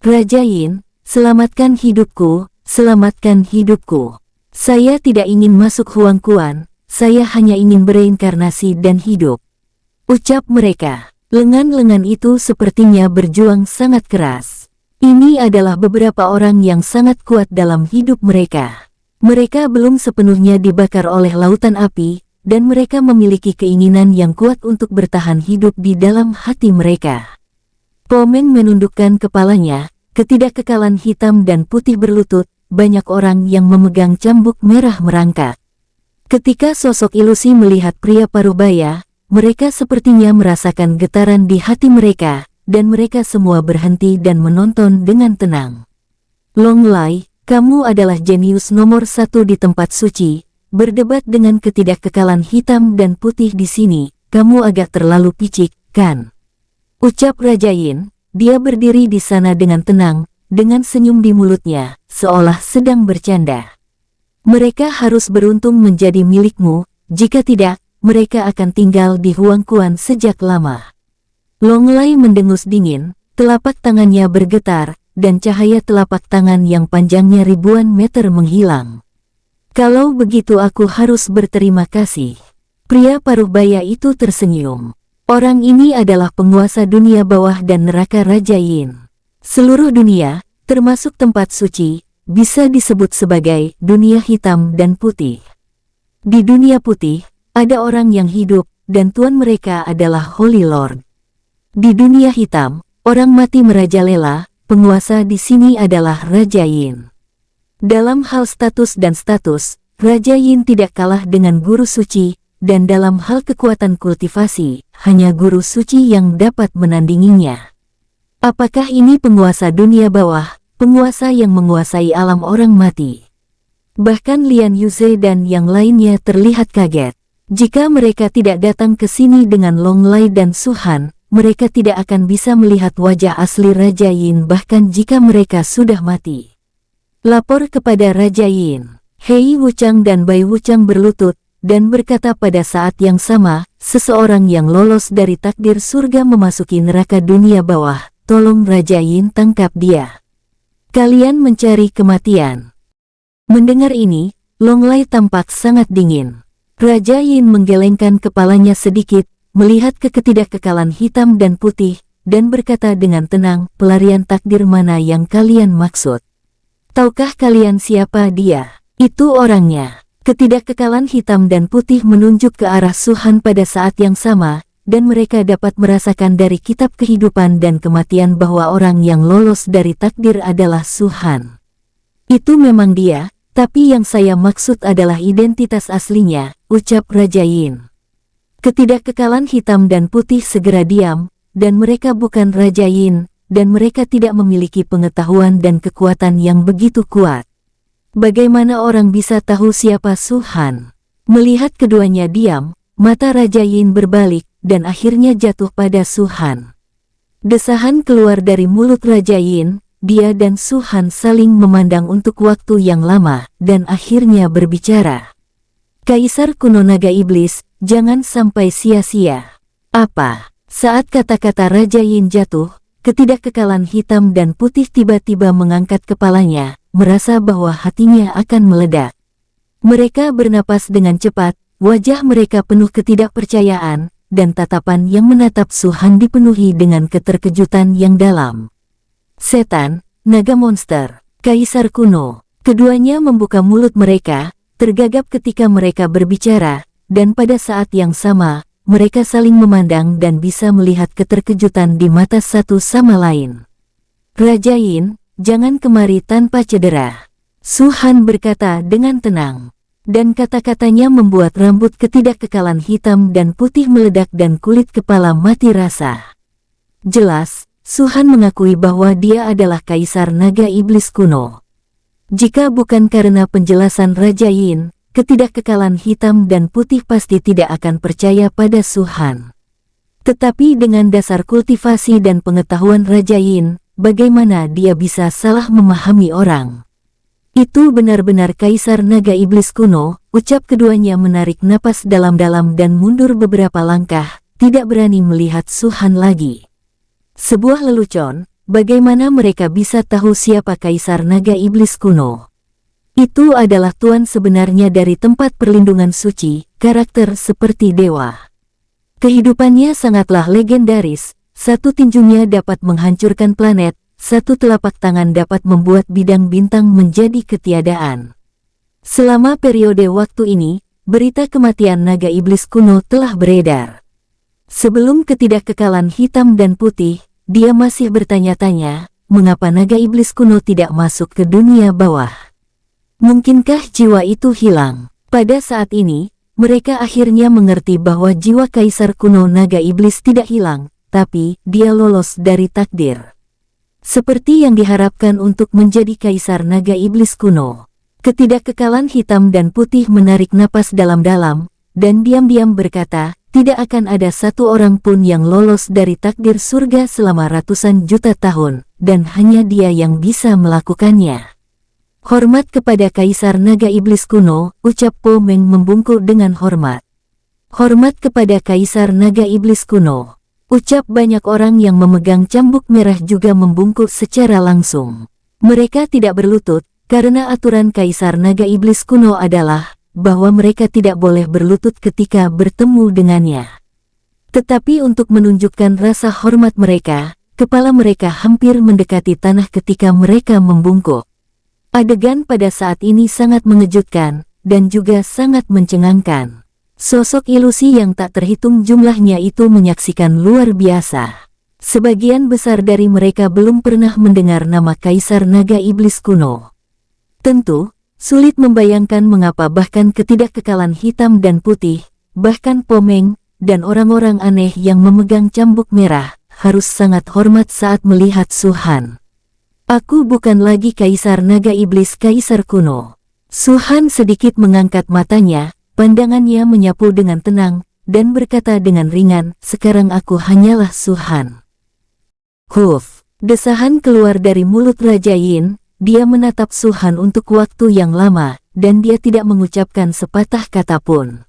"Raja Yin, selamatkan hidupku, selamatkan hidupku. Saya tidak ingin masuk Huangquan, saya hanya ingin bereinkarnasi dan hidup." Ucap mereka. Lengan-lengan itu sepertinya berjuang sangat keras. Ini adalah beberapa orang yang sangat kuat dalam hidup mereka. Mereka belum sepenuhnya dibakar oleh lautan api, dan mereka memiliki keinginan yang kuat untuk bertahan hidup di dalam hati mereka. Po Meng menundukkan kepalanya, ketidakkekalan hitam dan putih berlutut, banyak orang yang memegang cambuk merah merangkak. Ketika sosok ilusi melihat pria paruh-baya, mereka sepertinya merasakan getaran di hati mereka, dan mereka semua berhenti dan menonton dengan tenang. "Long Lai, kamu adalah jenius nomor 1 di tempat suci. Berdebat dengan ketidakkekalan hitam dan putih di sini, kamu agak terlalu picik, kan?" Ucap Raja Yin. Dia berdiri di sana dengan tenang, dengan senyum di mulutnya, seolah sedang bercanda. Mereka harus beruntung menjadi milikmu, jika tidak, mereka akan tinggal di Huangquan sejak lama. Longlai mendengus dingin, telapak tangannya bergetar, dan cahaya telapak tangan yang panjangnya ribuan meter menghilang. Kalau begitu aku harus berterima kasih. Pria paruh baya itu tersenyum. Orang ini adalah penguasa dunia bawah dan neraka Raja Yin. Seluruh dunia, termasuk tempat suci, bisa disebut sebagai dunia hitam dan putih. Di dunia putih, ada orang yang hidup, dan tuan mereka adalah Holy Lord. Di dunia hitam, orang mati merajalela, penguasa di sini adalah Raja Yin. Dalam hal status dan status, Raja Yin tidak kalah dengan guru suci, dan dalam hal kekuatan kultivasi, hanya guru suci yang dapat menandinginya. Apakah ini penguasa dunia bawah, penguasa yang menguasai alam orang mati? Bahkan Lian Yuze dan yang lainnya terlihat kaget. Jika mereka tidak datang ke sini dengan Longlai dan Suhan, mereka tidak akan bisa melihat wajah asli Raja Yin bahkan jika mereka sudah mati. Lapor kepada Raja Yin. Hei Wuchang dan Bai Wuchang berlutut, dan berkata pada saat yang sama, seseorang yang lolos dari takdir surga memasuki neraka dunia bawah, tolong Raja Yin tangkap dia. Kalian mencari kematian. Mendengar ini, Longlai tampak sangat dingin. Raja Yin menggelengkan kepalanya sedikit, melihat ke ketidakkekalan hitam dan putih, dan berkata dengan tenang, pelarian takdir mana yang kalian maksud? Tahukah kalian siapa dia? Itu orangnya. Ketidakkekalan hitam dan putih menunjuk ke arah Suhan pada saat yang sama, dan mereka dapat merasakan dari kitab kehidupan dan kematian bahwa orang yang lolos dari takdir adalah Suhan. Itu memang dia, tapi yang saya maksud adalah identitas aslinya, ucap Raja Yin. Ketidakkekalan hitam dan putih segera diam, dan mereka bukan Raja Yin, dan mereka tidak memiliki pengetahuan dan kekuatan yang begitu kuat. Bagaimana orang bisa tahu siapa Suhan? Melihat keduanya diam, mata Raja Yin berbalik, dan akhirnya jatuh pada Suhan. Desahan keluar dari mulut Raja Yin. Dia dan Suhan saling memandang untuk waktu yang lama, dan akhirnya berbicara. Kaisar kuno naga iblis, jangan sampai sia-sia. Apa? Saat kata-kata Raja Yin jatuh, ketidakkekalan hitam dan putih tiba-tiba mengangkat kepalanya, merasa bahwa hatinya akan meledak. Mereka bernapas dengan cepat, wajah mereka penuh ketidakpercayaan, dan tatapan yang menatap Suhan dipenuhi dengan keterkejutan yang dalam. Setan, naga monster, kaisar kuno. Keduanya membuka mulut mereka, tergagap ketika mereka berbicara, dan pada saat yang sama, mereka saling memandang dan bisa melihat keterkejutan di mata satu sama lain. Raja Yin, jangan kemari tanpa cedera. Suhan berkata dengan tenang. Dan kata-katanya membuat rambut ketidakkekalan hitam dan putih meledak dan kulit kepala mati rasa. Jelas, Suhan mengakui bahwa dia adalah kaisar naga iblis kuno. Jika bukan karena penjelasan Raja Yin, ketidakkekalan hitam dan putih pasti tidak akan percaya pada Suhan. Tetapi dengan dasar kultivasi dan pengetahuan Raja Yin, bagaimana dia bisa salah memahami orang? Itu benar-benar kaisar naga iblis kuno, ucap keduanya menarik napas dalam-dalam dan mundur beberapa langkah, tidak berani melihat Suhan lagi. Sebuah lelucon, bagaimana mereka bisa tahu siapa kaisar naga iblis kuno? Itu adalah tuan sebenarnya dari tempat perlindungan suci, karakter seperti dewa. Kehidupannya sangatlah legendaris, satu tinjunya dapat menghancurkan planet, satu telapak tangan dapat membuat bidang bintang menjadi ketiadaan. Selama periode waktu ini, berita kematian naga iblis kuno telah beredar. Sebelum ketidakkekalan hitam dan putih, dia masih bertanya-tanya, mengapa naga iblis kuno tidak masuk ke dunia bawah? Mungkinkah jiwa itu hilang? Pada saat ini, mereka akhirnya mengerti bahwa jiwa kaisar kuno naga iblis tidak hilang, tapi dia lolos dari takdir. Seperti yang diharapkan untuk menjadi kaisar naga iblis kuno. Ketidakkekalan hitam dan putih menarik napas dalam-dalam, dan diam-diam berkata, tidak akan ada satu orang pun yang lolos dari takdir surga selama ratusan juta tahun, dan hanya dia yang bisa melakukannya. Hormat kepada Kaisar Naga Iblis kuno, ucap Po Meng membungkuk dengan hormat. Hormat kepada Kaisar Naga Iblis kuno, ucap banyak orang yang memegang cambuk merah juga membungkuk secara langsung. Mereka tidak berlutut, karena aturan Kaisar Naga Iblis kuno adalah bahwa mereka tidak boleh berlutut ketika bertemu dengannya. Tetapi untuk menunjukkan rasa hormat mereka, kepala mereka hampir mendekati tanah ketika mereka membungkuk. Adegan pada saat ini sangat mengejutkan, dan juga sangat mencengangkan. Sosok ilusi yang tak terhitung jumlahnya itu menyaksikan luar biasa. Sebagian besar dari mereka belum pernah mendengar nama Kaisar Naga Iblis kuno. Tentu, sulit membayangkan mengapa bahkan ketidakkekalan hitam dan putih, bahkan Po Meng, dan orang-orang aneh yang memegang cambuk merah, harus sangat hormat saat melihat Su Han. Aku bukan lagi Kaisar Naga Iblis Kaisar kuno. Su Han sedikit mengangkat matanya, pandangannya menyapu dengan tenang, dan berkata dengan ringan, sekarang aku hanyalah Su Han. Huf, desahan keluar dari mulut Raja Yin, dia menatap Su Han untuk waktu yang lama, dan dia tidak mengucapkan sepatah kata pun.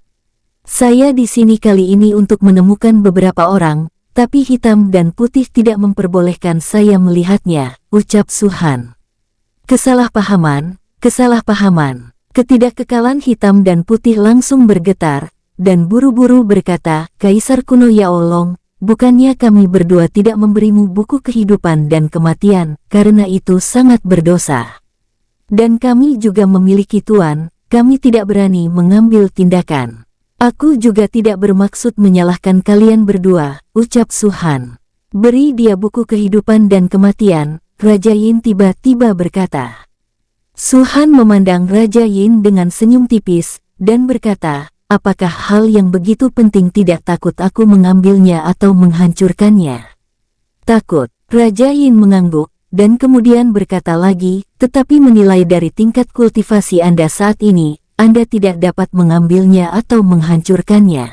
Saya di sini kali ini untuk menemukan beberapa orang, tapi hitam dan putih tidak memperbolehkan saya melihatnya, ucap Su Han. Kesalahpahaman, kesalahpahaman. Ketidakkekalan hitam dan putih langsung bergetar, dan buru-buru berkata, Kaisar kuno Yao Long, bukannya kami berdua tidak memberimu buku kehidupan dan kematian, karena itu sangat berdosa. Dan kami juga memiliki tuan, kami tidak berani mengambil tindakan. Aku juga tidak bermaksud menyalahkan kalian berdua, ucap Su Han. Beri dia buku kehidupan dan kematian, Raja Yin tiba-tiba berkata. Su Han memandang Raja Yin dengan senyum tipis, dan berkata, apakah hal yang begitu penting tidak takut aku mengambilnya atau menghancurkannya? Takut, Raja Yin mengangguk, dan kemudian berkata lagi, tetapi menilai dari tingkat kultivasi Anda saat ini, Anda tidak dapat mengambilnya atau menghancurkannya.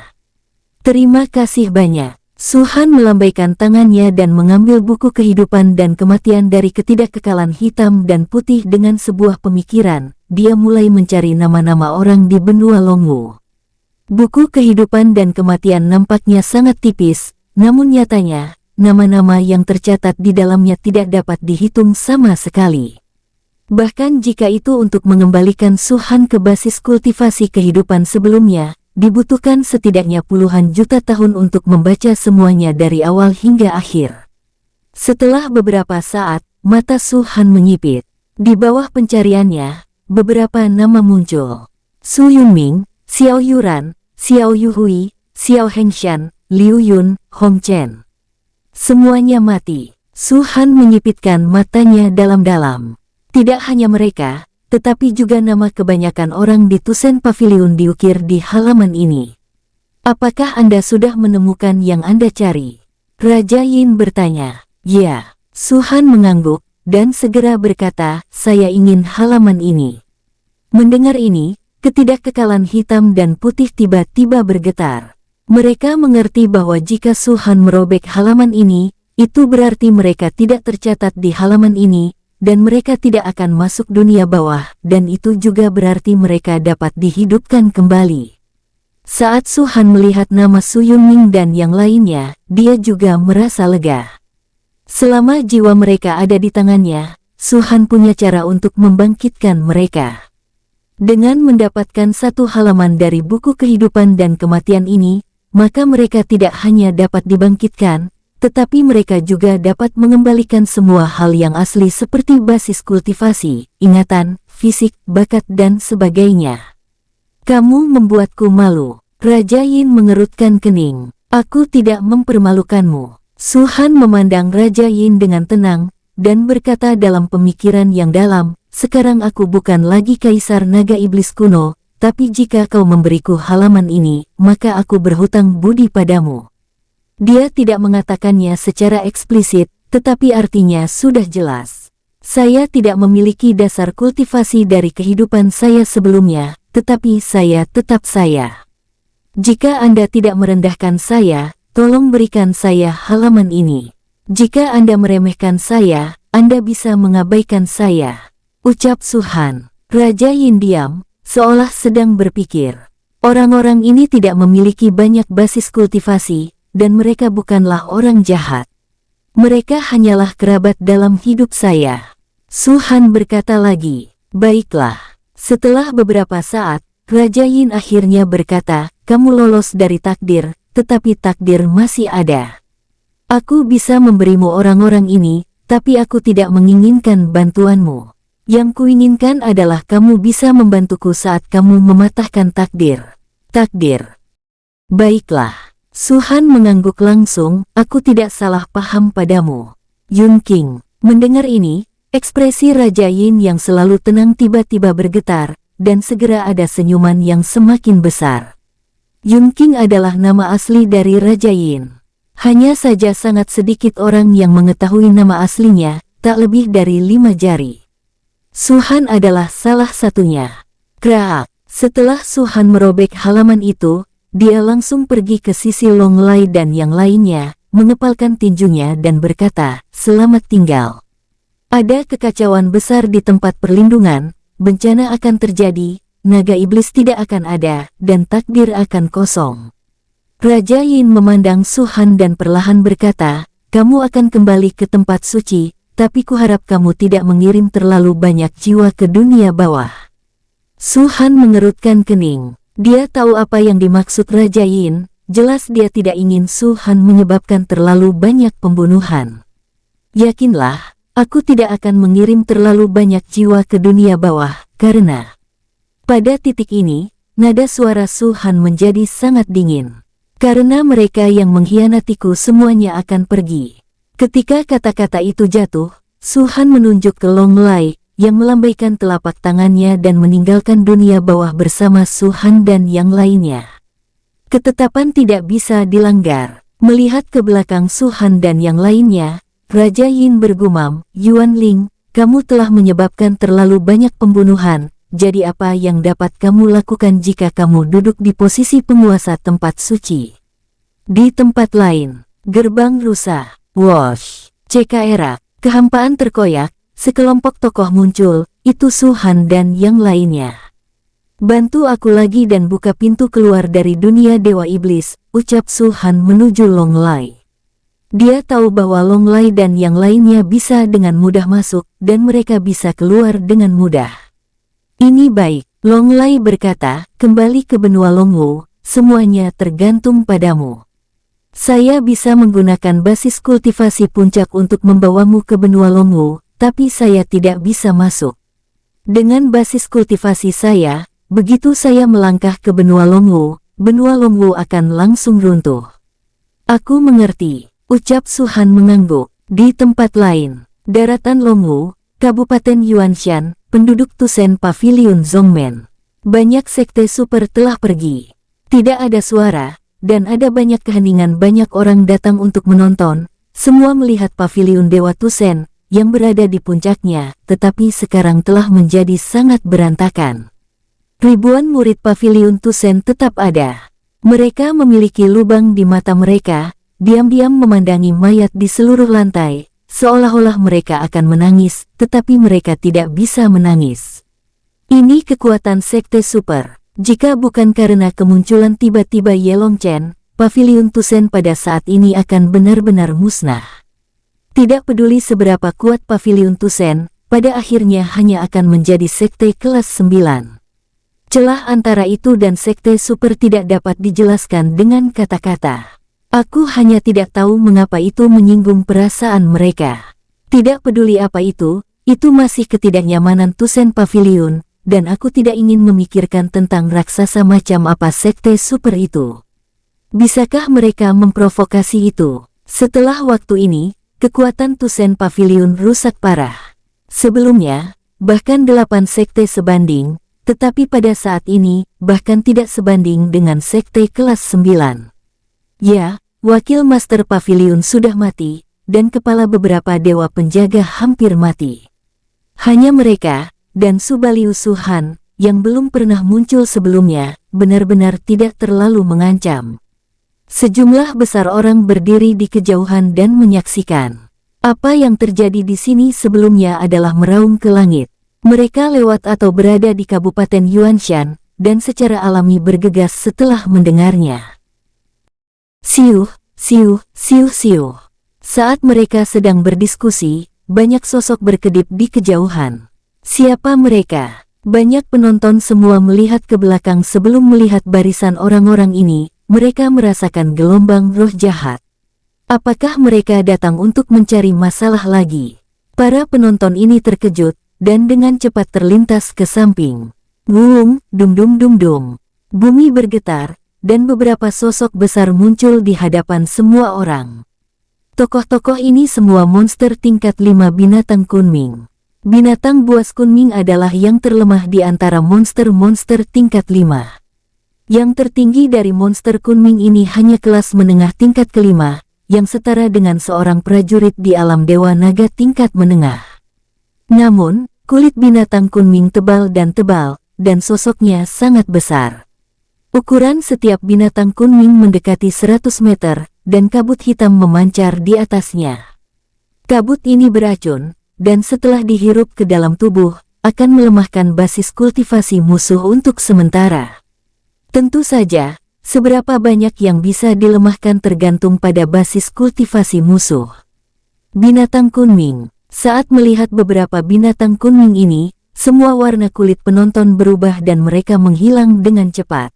Terima kasih banyak. Su Han melambaikan tangannya dan mengambil buku kehidupan dan kematian dari ketidakkekalan hitam dan putih dengan sebuah pemikiran. Dia mulai mencari nama-nama orang di benua Longwu. Buku kehidupan dan kematian nampaknya sangat tipis, namun nyatanya, nama-nama yang tercatat di dalamnya tidak dapat dihitung sama sekali. Bahkan jika itu untuk mengembalikan Su Han ke basis kultivasi kehidupan sebelumnya, dibutuhkan setidaknya puluhan juta tahun untuk membaca semuanya dari awal hingga akhir. Setelah beberapa saat, mata Su Han menyipit. Di bawah pencariannya, beberapa nama muncul. Su Yunming, Xiao Yuran, Xiao Yuhui, Xiao Hengshan, Liu Yun, Hong Chen. Semuanya mati. Su Han menyipitkan matanya dalam-dalam. Tidak hanya mereka, tetapi juga nama kebanyakan orang di Tusen Pavilion diukir di halaman ini. Apakah Anda sudah menemukan yang Anda cari? Raja Yin bertanya. Ya, Su Han mengangguk, dan segera berkata, saya ingin halaman ini. Mendengar ini, ketidakkekalan hitam dan putih tiba-tiba bergetar. Mereka mengerti bahwa jika Su Han merobek halaman ini, itu berarti mereka tidak tercatat di halaman ini, dan mereka tidak akan masuk dunia bawah, dan itu juga berarti mereka dapat dihidupkan kembali. Saat Su Han melihat nama Su Yunming dan yang lainnya, dia juga merasa lega. Selama jiwa mereka ada di tangannya, Su Han punya cara untuk membangkitkan mereka. Dengan mendapatkan satu halaman dari buku kehidupan dan kematian ini, maka mereka tidak hanya dapat dibangkitkan, tetapi mereka juga dapat mengembalikan semua hal yang asli seperti basis kultivasi, ingatan, fisik, bakat dan sebagainya. Kamu membuatku malu. Raja Yin mengerutkan kening. Aku tidak mempermalukanmu. Su Han memandang Raja Yin dengan tenang, dan berkata dalam pemikiran yang dalam, sekarang aku bukan lagi Kaisar Naga Iblis kuno, tapi jika kau memberiku halaman ini, maka aku berhutang budi padamu. Dia tidak mengatakannya secara eksplisit, tetapi artinya sudah jelas. Saya tidak memiliki dasar kultivasi dari kehidupan saya sebelumnya, tetapi saya tetap saya. Jika Anda tidak merendahkan saya, tolong berikan saya halaman ini. Jika Anda meremehkan saya, Anda bisa mengabaikan saya, ucap Su-han. Raja Yin diam, seolah sedang berpikir. Orang-orang ini tidak memiliki banyak basis kultivasi, dan mereka bukanlah orang jahat. Mereka hanyalah kerabat dalam hidup saya. Su-han berkata lagi, baiklah. Setelah beberapa saat, Raja Yin akhirnya berkata, kamu lolos dari takdir, tetapi takdir masih ada. Aku bisa memberimu orang-orang ini, tapi aku tidak menginginkan bantuanmu. Yang kuinginkan adalah kamu bisa membantuku saat kamu mematahkan takdir. Takdir. Baiklah. Su-han mengangguk langsung, aku tidak salah paham padamu. Yun King. Mendengar ini, ekspresi Raja Yin yang selalu tenang tiba-tiba bergetar, dan segera ada senyuman yang semakin besar. Yun King adalah nama asli dari Raja Yin. Hanya saja sangat sedikit orang yang mengetahui nama aslinya, tak lebih dari 5 jari. Su-han adalah salah satunya. Kraak. Setelah Su-han merobek halaman itu, dia langsung pergi ke sisi Long Lai dan yang lainnya, mengepalkan tinjunya dan berkata, selamat tinggal. Ada kekacauan besar di tempat perlindungan, bencana akan terjadi, naga iblis tidak akan ada, dan takdir akan kosong. Raja Yin memandang Su-han dan perlahan berkata, kamu akan kembali ke tempat suci, tapi kuharap kamu tidak mengirim terlalu banyak jiwa ke dunia bawah. Su-han mengerutkan kening. Dia tahu apa yang dimaksud Raja Yin, jelas dia tidak ingin Su-han menyebabkan terlalu banyak pembunuhan. Yakinlah, aku tidak akan mengirim terlalu banyak jiwa ke dunia bawah, karena... Pada titik ini, nada suara Su-han menjadi sangat dingin. Karena mereka yang mengkhianatiku semuanya akan pergi. Ketika kata-kata itu jatuh, Su-han menunjuk ke Long Lai, yang melambaikan telapak tangannya dan meninggalkan dunia bawah bersama Su-han dan yang lainnya. Ketetapan tidak bisa dilanggar. Melihat ke belakang Su-han dan yang lainnya, Raja Yin bergumam, Yuan Ling, kamu telah menyebabkan terlalu banyak pembunuhan, jadi apa yang dapat kamu lakukan jika kamu duduk di posisi penguasa tempat suci? Di tempat lain, gerbang rusa. Wosh, CKR, kehampaan terkoyak, sekelompok tokoh muncul, itu Su-han dan yang lainnya. Bantu aku lagi dan buka pintu keluar dari dunia Dewa Iblis, ucap Su-han menuju Long Lai. Dia tahu bahwa Long Lai dan yang lainnya bisa dengan mudah masuk, dan mereka bisa keluar dengan mudah. Ini baik, Long Lai berkata, kembali ke benua Longwu, semuanya tergantung padamu. Saya bisa menggunakan basis kultivasi puncak untuk membawamu ke benua Longwu, tapi saya tidak bisa masuk. Dengan basis kultivasi saya, begitu saya melangkah ke benua Longwu akan langsung runtuh. Aku mengerti, ucap Su-han mengangguk. Di tempat lain, daratan Longwu, Kabupaten Yuanshan, penduduk Tusen Pavilion Zongmen. Banyak sekte super telah pergi. Tidak ada suara. Dan ada banyak keheningan, banyak orang datang untuk menonton, semua melihat pavilion Dewa Tusen, yang berada di puncaknya, tetapi sekarang telah menjadi sangat berantakan. Ribuan murid pavilion Tusen tetap ada. Mereka memiliki lubang di mata mereka, diam-diam memandangi mayat di seluruh lantai, seolah-olah mereka akan menangis, tetapi mereka tidak bisa menangis. Ini kekuatan sekte super. Jika bukan karena kemunculan tiba-tiba Yelongchen, pavilion Tusen pada saat ini akan benar-benar musnah. Tidak peduli seberapa kuat pavilion Tusen, pada akhirnya hanya akan menjadi sekte kelas 9. Celah antara itu dan sekte super tidak dapat dijelaskan dengan kata-kata. Aku hanya tidak tahu mengapa itu menyinggung perasaan mereka. Tidak peduli apa itu masih ketidaknyamanan Tusen Pavilion. Dan aku tidak ingin memikirkan tentang raksasa macam apa sekte super itu. Bisakah mereka memprovokasi itu? Setelah waktu ini, kekuatan Tusen Pavilion rusak parah. Sebelumnya, bahkan 8 sekte sebanding, tetapi pada saat ini, bahkan tidak sebanding dengan sekte kelas 9. Ya, wakil Master Pavilion sudah mati, dan kepala beberapa dewa penjaga hampir mati. Hanya mereka, dan Subaliu Su-han, yang belum pernah muncul sebelumnya, benar-benar tidak terlalu mengancam. Sejumlah besar orang berdiri di kejauhan dan menyaksikan. Apa yang terjadi di sini sebelumnya adalah meraung ke langit. Mereka lewat atau berada di Kabupaten Yuanshan, dan secara alami bergegas setelah mendengarnya. Siuh, siuh, siuh, siuh. Saat mereka sedang berdiskusi, banyak sosok berkedip di kejauhan. Siapa mereka? Banyak penonton semua melihat ke belakang sebelum melihat barisan orang-orang ini. Mereka merasakan gelombang roh jahat. Apakah mereka datang untuk mencari masalah lagi? Para penonton ini terkejut, dan dengan cepat terlintas ke samping. Wung, dum dum dum dum. Bumi bergetar, dan beberapa sosok besar muncul di hadapan semua orang. Tokoh-tokoh ini semua monster tingkat 5 binatang kunming. Binatang buas kunming adalah yang terlemah di antara monster-monster tingkat 5. Yang tertinggi dari monster kunming ini hanya kelas menengah tingkat kelima, yang setara dengan seorang prajurit di alam dewa naga tingkat menengah. Namun, kulit binatang kunming tebal, dan sosoknya sangat besar. Ukuran setiap binatang kunming mendekati 100 meter, dan kabut hitam memancar di atasnya. Kabut ini beracun, dan setelah dihirup ke dalam tubuh, akan melemahkan basis kultivasi musuh untuk sementara. Tentu saja, seberapa banyak yang bisa dilemahkan tergantung pada basis kultivasi musuh. Binatang kunming. Saat melihat beberapa binatang kunming ini, semua warna kulit penonton berubah dan mereka menghilang dengan cepat.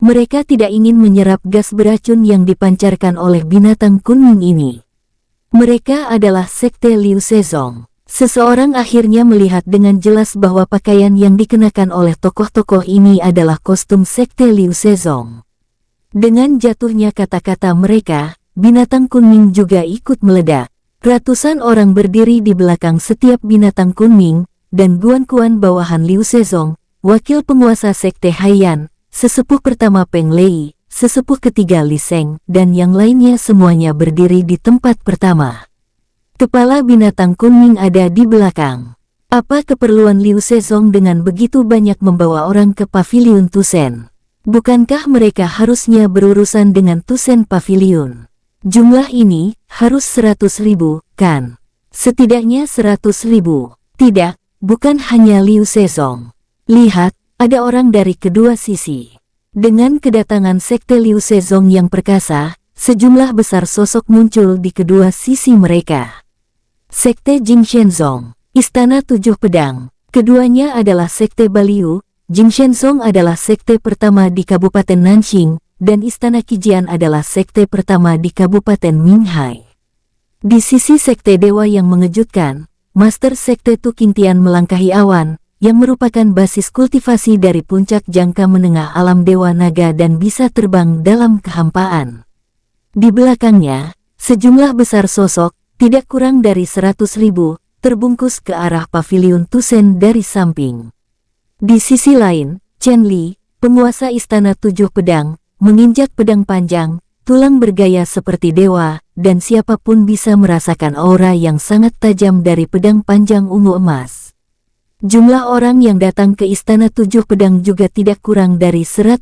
Mereka tidak ingin menyerap gas beracun yang dipancarkan oleh binatang kunming ini. Mereka adalah Sekte Liu Sezong. Seseorang akhirnya melihat dengan jelas bahwa pakaian yang dikenakan oleh tokoh-tokoh ini adalah kostum Sekte Liu Sezong. Dengan jatuhnya kata-kata mereka, binatang kunming juga ikut meledak. Ratusan orang berdiri di belakang setiap binatang kunming, dan guan-guan bawahan Liu Sezong, wakil penguasa Sekte Haiyan, sesepuh pertama Peng Lei, sesepuh ketiga Li Sheng, dan yang lainnya semuanya berdiri di tempat pertama. Kepala binatang kunming ada di belakang. Apa keperluan Liu Sezong dengan begitu banyak membawa orang ke paviliun Tusen? Bukankah mereka harusnya berurusan dengan Tusen Pavilion? Jumlah ini harus 100.000, kan? Setidaknya 100.000. Tidak, bukan hanya Liu Sezong. Lihat, ada orang dari kedua sisi. Dengan kedatangan Sekte Liu Sezong yang perkasa, sejumlah besar sosok muncul di kedua sisi mereka. Sekte Jing Shenzong, Istana Tujuh Pedang. Keduanya adalah Sekte Baliu. Jing Shenzong adalah sekte pertama di Kabupaten Nanxing, dan Istana Qijian adalah sekte pertama di Kabupaten Minghai. Di sisi Sekte Dewa yang mengejutkan, Master Sekte Tu Qingtian melangkahi awan, yang merupakan basis kultivasi dari puncak jangka menengah alam Dewa Naga dan bisa terbang dalam kehampaan. Di belakangnya, sejumlah besar sosok, tidak kurang dari 100.000, terbungkus ke arah paviliun Tusen dari samping. Di sisi lain, Chen Li, penguasa Istana Tujuh Pedang, menginjak pedang panjang, tulang bergaya seperti dewa, dan siapapun bisa merasakan aura yang sangat tajam dari pedang panjang ungu emas. Jumlah orang yang datang ke Istana Tujuh Pedang juga tidak kurang dari 100.000.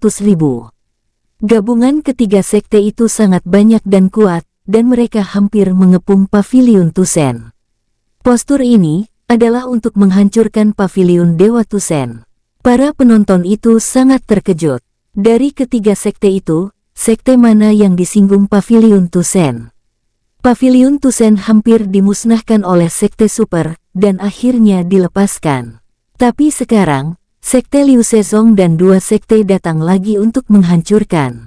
Gabungan ketiga sekte itu sangat banyak dan kuat, dan mereka hampir mengepung paviliun Tusen. Postur ini adalah untuk menghancurkan paviliun Dewa Tusen. Para penonton itu sangat terkejut. Dari ketiga sekte itu, sekte mana yang disinggung paviliun Tusen? Paviliun Tusen hampir dimusnahkan oleh sekte super, dan akhirnya dilepaskan. Tapi sekarang, Sekte Liu Sezong dan dua sekte datang lagi untuk menghancurkan.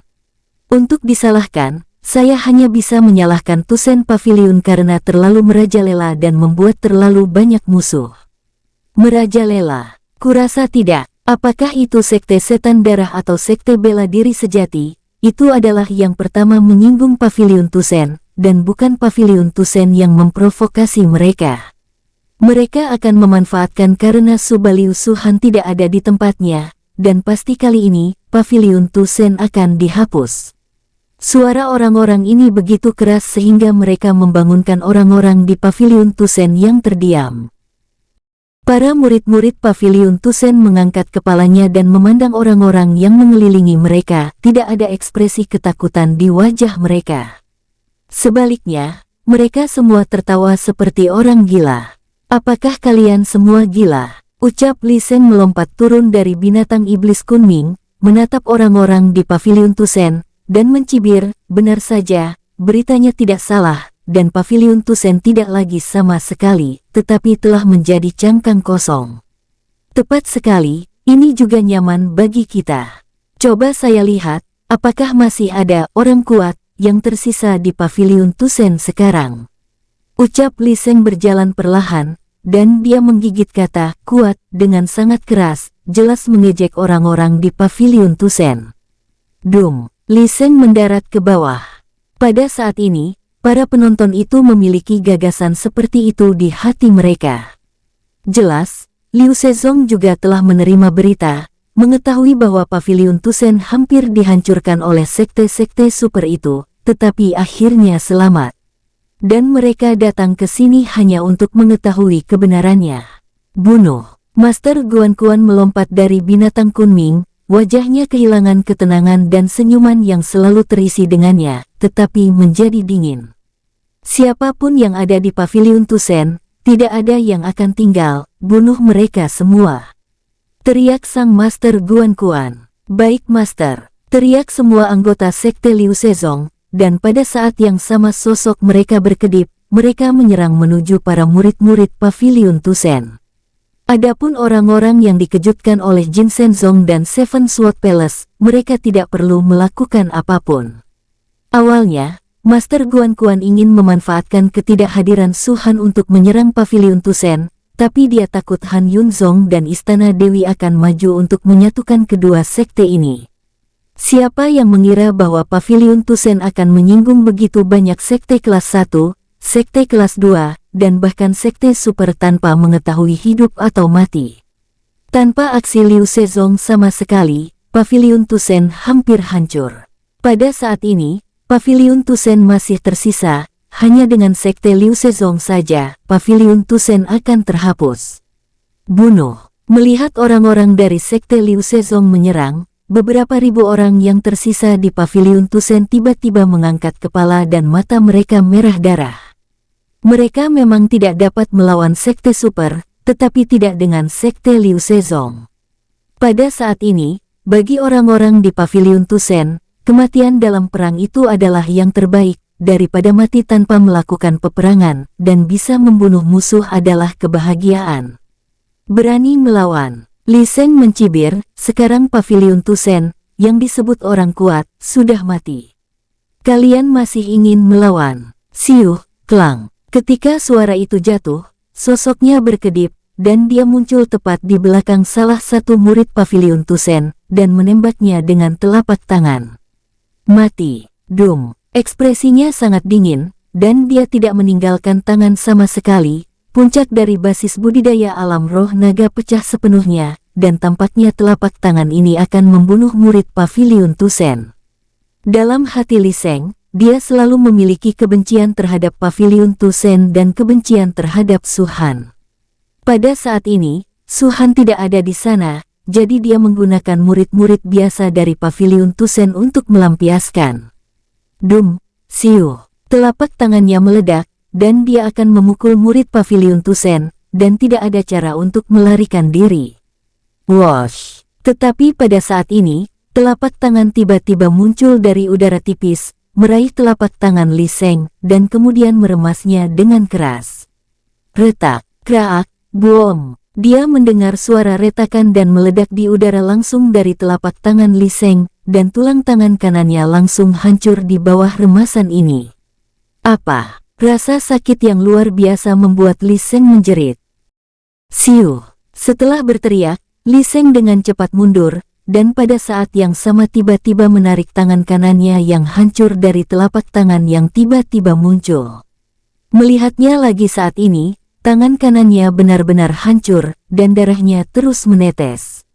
Untuk disalahkan, saya hanya bisa menyalahkan Tusen Pavilion karena terlalu merajalela dan membuat terlalu banyak musuh. Merajalela? Kurasa tidak. Apakah itu sekte setan darah atau sekte bela diri sejati? Itu adalah yang pertama menyinggung Pavilion Tusen, dan bukan Pavilion Tusen yang memprovokasi mereka. Mereka akan memanfaatkan karena Subaliu Suhan tidak ada di tempatnya, dan pasti kali ini, Paviliun Tusen akan dihapus. Suara orang-orang ini begitu keras sehingga mereka membangunkan orang-orang di Paviliun Tusen yang terdiam. Para murid-murid Paviliun Tusen mengangkat kepalanya dan memandang orang-orang yang mengelilingi mereka, tidak ada ekspresi ketakutan di wajah mereka. Sebaliknya, Mereka semua tertawa seperti orang gila. Apakah kalian semua gila? Ucap Li Sheng melompat turun dari binatang iblis Kunming, menatap orang-orang di pavilion Tusen, dan mencibir, benar saja, beritanya tidak salah, dan pavilion Tusen tidak lagi sama sekali, tetapi telah menjadi cangkang kosong. Tepat sekali, ini juga nyaman bagi kita. Coba saya lihat, apakah masih ada orang kuat yang tersisa di pavilion Tusen sekarang. Ucap Li Sheng berjalan perlahan, dan dia menggigit kata kuat dengan sangat keras, jelas mengejek orang-orang di pavilion Tusen. Dum, Li Sheng mendarat ke bawah. Pada saat ini, para penonton itu memiliki gagasan seperti itu di hati mereka. Jelas, Liu Sezong juga telah menerima berita, mengetahui bahwa pavilion Tusen hampir dihancurkan oleh sekte-sekte super itu, tetapi akhirnya selamat. Dan mereka datang ke sini hanya untuk mengetahui kebenarannya. Bunuh. Master Guan Quan melompat dari binatang Kunming, wajahnya kehilangan ketenangan dan senyuman yang selalu terisi dengannya, tetapi menjadi dingin. Siapapun yang ada di pavilion Tusen, tidak ada yang akan tinggal, bunuh mereka semua. Teriak sang Master Guan Quan. Baik Master, teriak semua anggota sekte Liu Sezong, dan pada saat yang sama sosok mereka berkedip, mereka menyerang menuju para murid-murid pavilion Tusen. Adapun orang-orang yang dikejutkan oleh Jin Shenzong dan Seven Sword Palace, mereka tidak perlu melakukan apapun. Awalnya, Master Guan Quan ingin memanfaatkan ketidakhadiran Su Han untuk menyerang pavilion Tusen, tapi dia takut Han Yunzong dan Istana Dewi akan maju untuk menyatukan kedua sekte ini. Siapa yang mengira bahwa pavilion Tusen akan menyinggung begitu banyak sekte kelas 1, sekte kelas 2, dan bahkan sekte super tanpa mengetahui hidup atau mati. Tanpa aksi Liu Sezong sama sekali, pavilion Tusen hampir hancur. Pada saat ini, pavilion Tusen masih tersisa, hanya dengan sekte Liu Sezong saja, pavilion Tusen akan terhapus. Bunuh. Melihat orang-orang dari sekte Liu Sezong menyerang, beberapa ribu orang yang tersisa di pavilion Tusen tiba-tiba mengangkat kepala dan mata mereka merah darah. Mereka memang tidak dapat melawan sekte super, tetapi tidak dengan sekte Liu Sezong. Pada saat ini, bagi orang-orang di pavilion Tusen, kematian dalam perang itu adalah yang terbaik, daripada mati tanpa melakukan peperangan, dan bisa membunuh musuh adalah kebahagiaan. Berani melawan. Li Sheng mencibir, sekarang pavilion Tusen, yang disebut orang kuat, sudah mati. Kalian masih ingin melawan? Siuh, klang. Ketika suara itu jatuh, sosoknya berkedip, dan dia muncul tepat di belakang salah satu murid pavilion Tusen, dan menembaknya dengan telapak tangan. Mati. Dum. Ekspresinya sangat dingin, dan dia tidak meninggalkan tangan sama sekali. Puncak dari basis budidaya alam roh naga pecah sepenuhnya, dan tampaknya telapak tangan ini akan membunuh murid pavilion Tusen. Dalam hati Li Sheng, dia selalu memiliki kebencian terhadap pavilion Tusen dan kebencian terhadap Su Han. Pada saat ini, Su Han tidak ada di sana, jadi dia menggunakan murid-murid biasa dari pavilion Tusen untuk melampiaskan. Dum, siuh, telapak tangannya meledak, dan dia akan memukul murid pavilion Tusen, dan tidak ada cara untuk melarikan diri. Wosh! Tetapi pada saat ini, telapak tangan tiba-tiba muncul dari udara tipis, meraih telapak tangan Li Sheng, dan kemudian meremasnya dengan keras. Retak, kraak, boom. Dia mendengar suara retakan dan meledak di udara langsung dari telapak tangan Li Sheng, dan tulang tangan kanannya langsung hancur di bawah remasan ini. Apa? Rasa sakit yang luar biasa membuat Li Sheng menjerit. Siuh! Setelah berteriak, Li Sheng dengan cepat mundur, dan pada saat yang sama tiba-tiba menarik tangan kanannya yang hancur dari telapak tangan yang tiba-tiba muncul. Melihatnya lagi saat ini, tangan kanannya benar-benar hancur, dan darahnya terus menetes.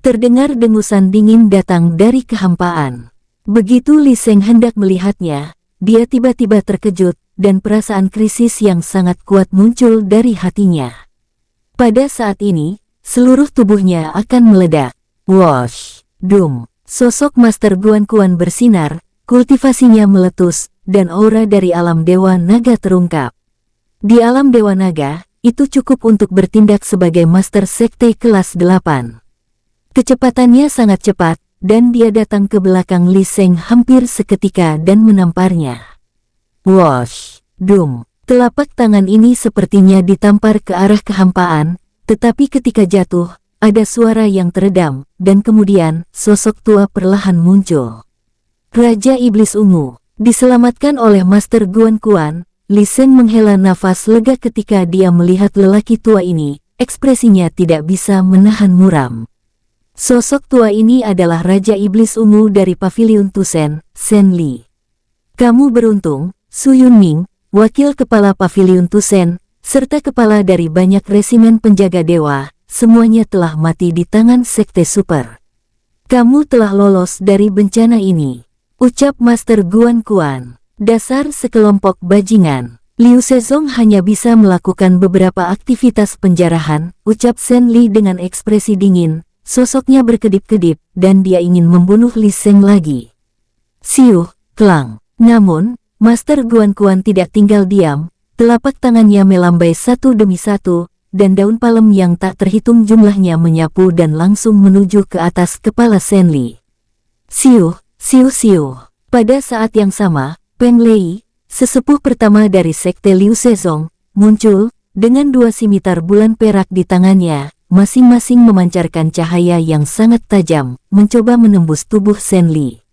Terdengar dengusan dingin datang dari kehampaan. Begitu Li Sheng hendak melihatnya, dia tiba-tiba terkejut, dan perasaan krisis yang sangat kuat muncul dari hatinya. Pada saat ini, seluruh tubuhnya akan meledak. Wosh! Dum! Sosok Master Guan Quan bersinar, kultivasinya meletus, dan aura dari alam Dewa Naga terungkap. Di alam Dewa Naga, itu cukup untuk bertindak sebagai Master Sekte kelas 8. Kecepatannya sangat cepat, dan dia datang ke belakang Li Seng hampir seketika dan menamparnya. Wosh! Dum! Telapak tangan ini sepertinya ditampar ke arah kehampaan, tetapi ketika jatuh, ada suara yang teredam, dan kemudian, sosok tua perlahan muncul. Raja Iblis Ungu, diselamatkan oleh Master Guan Quan. Li Seng menghela nafas lega ketika dia melihat lelaki tua ini, ekspresinya tidak bisa menahan muram. Sosok tua ini adalah Raja Iblis Ungu dari Paviliun Tusen, Sen Li. Kamu beruntung, Su Yunming, wakil kepala Paviliun Tusen, serta kepala dari banyak resimen penjaga dewa, semuanya telah mati di tangan Sekte Super. Kamu telah lolos dari bencana ini, ucap Master Guan Quan. Dasar sekelompok bajingan. Liu Sezong hanya bisa melakukan beberapa aktivitas penjarahan, ucap Sen Li dengan ekspresi dingin, sosoknya berkedip-kedip, dan dia ingin membunuh Li Seng lagi. Siuh, klang. Namun, Master Guan Quan tidak tinggal diam, telapak tangannya melambai satu demi satu, dan daun palem yang tak terhitung jumlahnya menyapu dan langsung menuju ke atas kepala Sen Li. Siuh, siuh siuh. Pada saat yang sama, Peng Lei, sesepuh pertama dari Sekte Liu Sezong, muncul, dengan dua simitar bulan perak di tangannya, masing-masing memancarkan cahaya yang sangat tajam, mencoba menembus tubuh Sen Li.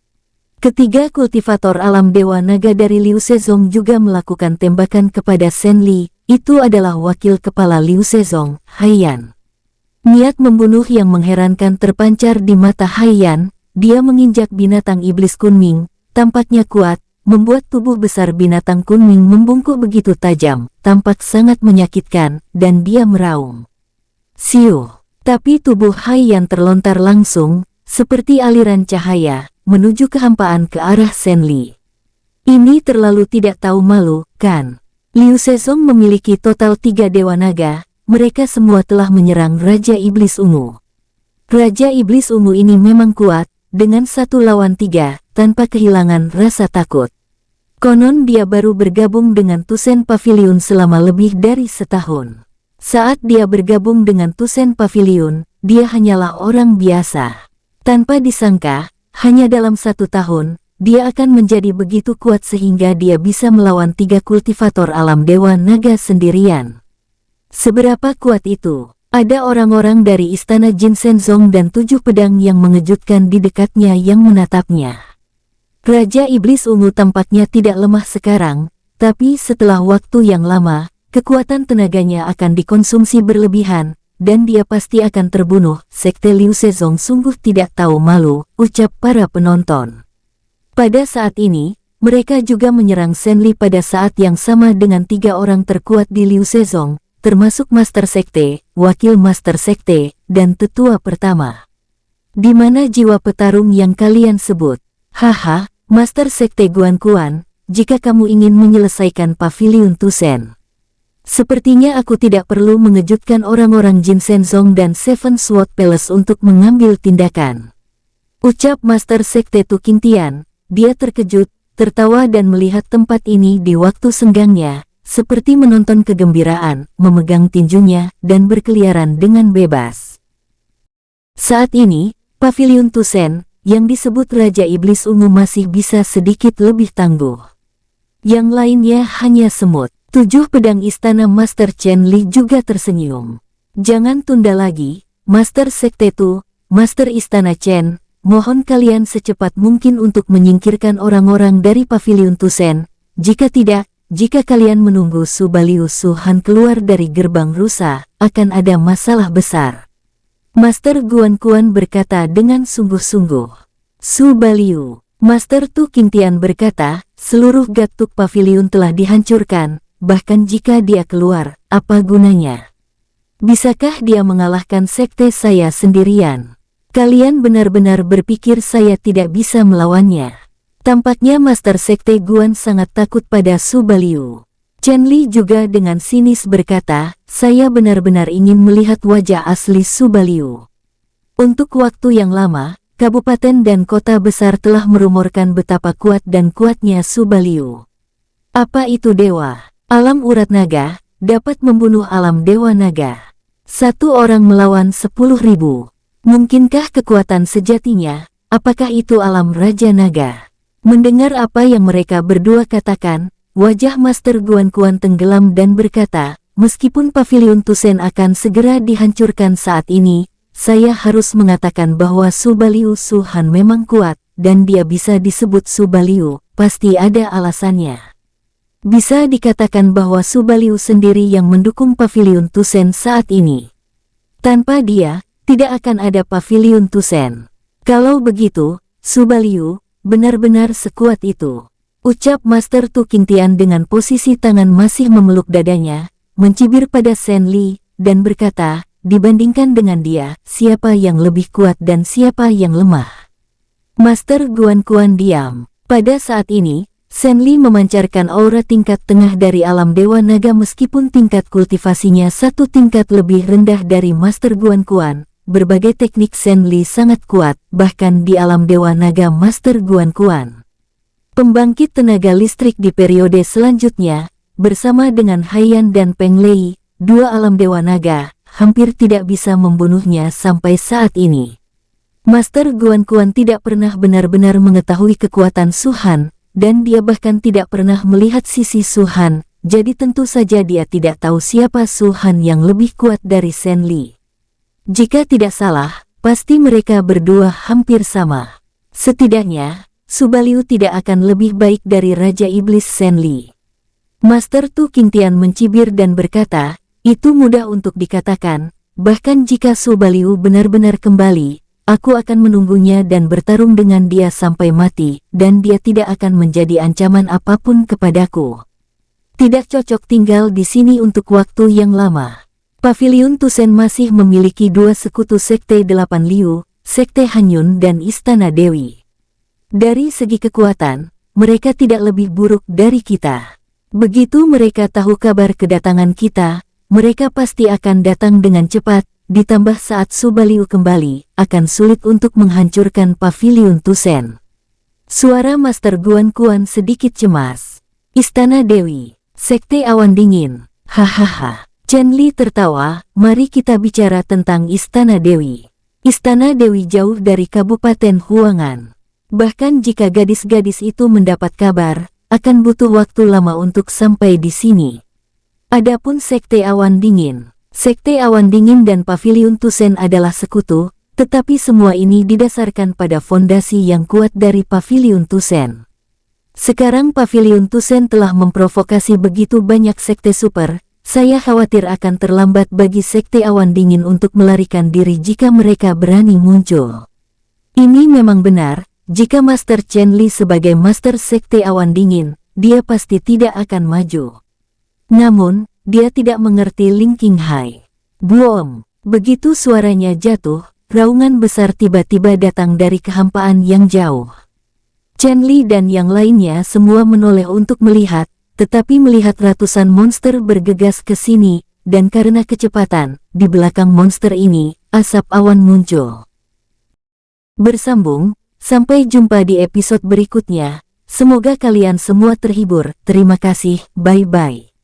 Ketiga kultivator alam Dewa Naga dari Liu Sezong juga melakukan tembakan kepada Sen Li, itu adalah wakil kepala Liu Sezong, Haiyan. Niat membunuh yang mengherankan terpancar di mata Haiyan, dia menginjak binatang iblis Kunming, tampaknya kuat, membuat tubuh besar binatang Kunming membungkuk begitu tajam, tampak sangat menyakitkan, dan dia meraung. Siuh! Tapi tubuh Haiyan terlontar langsung, seperti aliran cahaya, menuju kehampaan ke arah Sen Li. Ini terlalu tidak tahu malu, kan? Liu Sezong memiliki total 3 Dewa Naga, mereka semua telah menyerang Raja Iblis Ungu. Raja Iblis Ungu ini memang kuat, dengan 1 lawan 3, tanpa kehilangan rasa takut. Konon dia baru bergabung dengan Tusen Paviliun selama lebih dari setahun. Saat dia bergabung dengan Tusen Paviliun, dia hanyalah orang biasa. Tanpa disangka, hanya dalam 1 tahun, dia akan menjadi begitu kuat sehingga dia bisa melawan 3 kultivator alam Dewa Naga sendirian. Seberapa kuat itu? Ada orang-orang dari istana Jin Senzong dan 7 pedang yang mengejutkan di dekatnya yang menatapnya. Raja Iblis Ungu tampaknya tidak lemah sekarang, tapi setelah waktu yang lama, kekuatan tenaganya akan dikonsumsi berlebihan, dan dia pasti akan terbunuh. Sekte Liu Sezong sungguh tidak tahu malu, ucap para penonton. Pada saat ini, mereka juga menyerang Sen Li pada saat yang sama dengan 3 orang terkuat di Liu Sezong, termasuk Master Sekte, Wakil Master Sekte, dan Tetua Pertama. Di mana jiwa petarung yang kalian sebut? Haha, Master Sekte Guan Quan, jika kamu ingin menyelesaikan Paviliun Tusen. Sepertinya aku tidak perlu mengejutkan orang-orang Jin Senzong dan Seven Sword Palace untuk mengambil tindakan. Ucap Master Sekte Tu Qingtian, dia terkejut, tertawa dan melihat tempat ini di waktu senggangnya, seperti menonton kegembiraan, memegang tinjunya, dan berkeliaran dengan bebas. Saat ini, Paviliun Tusen, yang disebut Raja Iblis Ungu masih bisa sedikit lebih tangguh. Yang lainnya hanya semut. 7 pedang istana Master Chen Li juga tersenyum. Jangan tunda lagi, Master Sekte Tu, Master Istana Chen, mohon kalian secepat mungkin untuk menyingkirkan orang-orang dari Paviliun Tusen. Jika tidak, jika kalian menunggu Su Baliu Su Han keluar dari gerbang rusa, akan ada masalah besar. Master Guan Quan berkata dengan sungguh-sungguh. Su Baliu. Master Tu Qingtian berkata, seluruh gatuk paviliun telah dihancurkan, bahkan jika dia keluar, apa gunanya? Bisakah dia mengalahkan sekte saya sendirian? Kalian benar-benar berpikir saya tidak bisa melawannya? Tampaknya Master Sekte Guan sangat takut pada Su Baliu. Chen Li juga dengan sinis berkata, saya benar-benar ingin melihat wajah asli Su Baliu. Untuk waktu yang lama, kabupaten dan kota besar telah merumorkan betapa kuat dan kuatnya Subaliu. Apa itu dewa? Alam urat naga dapat membunuh alam dewa naga. Satu orang melawan 10.000. Mungkinkah kekuatan sejatinya? Apakah itu alam Raja Naga? Mendengar apa yang mereka berdua katakan, wajah Master Guan Quan tenggelam dan berkata, meskipun Paviliun Tusen akan segera dihancurkan saat ini, saya harus mengatakan bahwa Subaliu Suhan memang kuat, dan dia bisa disebut Subaliu, pasti ada alasannya. Bisa dikatakan bahwa Subaliu sendiri yang mendukung Paviliun Tusen saat ini. Tanpa dia, tidak akan ada Paviliun Tusen. Kalau begitu, Subaliu benar-benar sekuat itu. Ucap Master Tu Qingtian dengan posisi tangan masih memeluk dadanya, mencibir pada Shen Li, dan berkata, dibandingkan dengan dia, siapa yang lebih kuat dan siapa yang lemah? Master Guan Quan diam. Pada saat ini, Shen Li memancarkan aura tingkat tengah dari alam Dewa Naga meskipun tingkat kultivasinya satu tingkat lebih rendah dari Master Guan Quan. Berbagai teknik Shen Li sangat kuat, bahkan di alam Dewa Naga Master Guan Quan. Pembangkit tenaga listrik di periode selanjutnya, bersama dengan Haiyan dan Peng Lei, dua alam Dewa Naga, hampir tidak bisa membunuhnya sampai saat ini. Master Guan Quan tidak pernah benar-benar mengetahui kekuatan Suhan, dan dia bahkan tidak pernah melihat sisi Suhan, jadi tentu saja dia tidak tahu siapa Suhan yang lebih kuat dari Shen Li. Jika tidak salah, pasti mereka berdua hampir sama. Setidaknya, Subaliu tidak akan lebih baik dari Raja Iblis Shen Li. Master Tu Qingtian mencibir dan berkata, itu mudah untuk dikatakan, bahkan jika Subaliu benar-benar kembali, aku akan menunggunya dan bertarung dengan dia sampai mati, dan dia tidak akan menjadi ancaman apapun kepadaku. Tidak cocok tinggal di sini untuk waktu yang lama. Paviliun Tusen masih memiliki dua sekutu Sekte Delapan Liu, Sekte Hanyun dan Istana Dewi. Dari segi kekuatan, mereka tidak lebih buruk dari kita. Begitu mereka tahu kabar kedatangan kita, mereka pasti akan datang dengan cepat, ditambah saat Subaliu kembali, akan sulit untuk menghancurkan Paviliun Tusen. Suara Master Guan Quan sedikit cemas. Istana Dewi, Sekte Awan Dingin, hahaha. Shen Li tertawa, mari kita bicara tentang Istana Dewi. Istana Dewi jauh dari Kabupaten Huangan. Bahkan jika gadis-gadis itu mendapat kabar, akan butuh waktu lama untuk sampai di sini. Adapun Sekte Awan Dingin, Sekte Awan Dingin dan Paviliun Tusen adalah sekutu, tetapi semua ini didasarkan pada fondasi yang kuat dari Paviliun Tusen. Sekarang Paviliun Tusen telah memprovokasi begitu banyak sekte super. Saya khawatir akan terlambat bagi Sekte Awan Dingin untuk melarikan diri jika mereka berani muncul. Ini memang benar, jika Master Shen Li sebagai Master Sekte Awan Dingin, dia pasti tidak akan maju. Namun, dia tidak mengerti Ling Qinghai. Boom! Begitu suaranya jatuh, raungan besar tiba-tiba datang dari kehampaan yang jauh. Shen Li dan yang lainnya semua menoleh untuk melihat, tetapi melihat ratusan monster bergegas ke sini, dan karena kecepatan, di belakang monster ini, asap awan muncul. Bersambung, sampai jumpa di episode berikutnya. Semoga kalian semua terhibur. Terima kasih, bye-bye.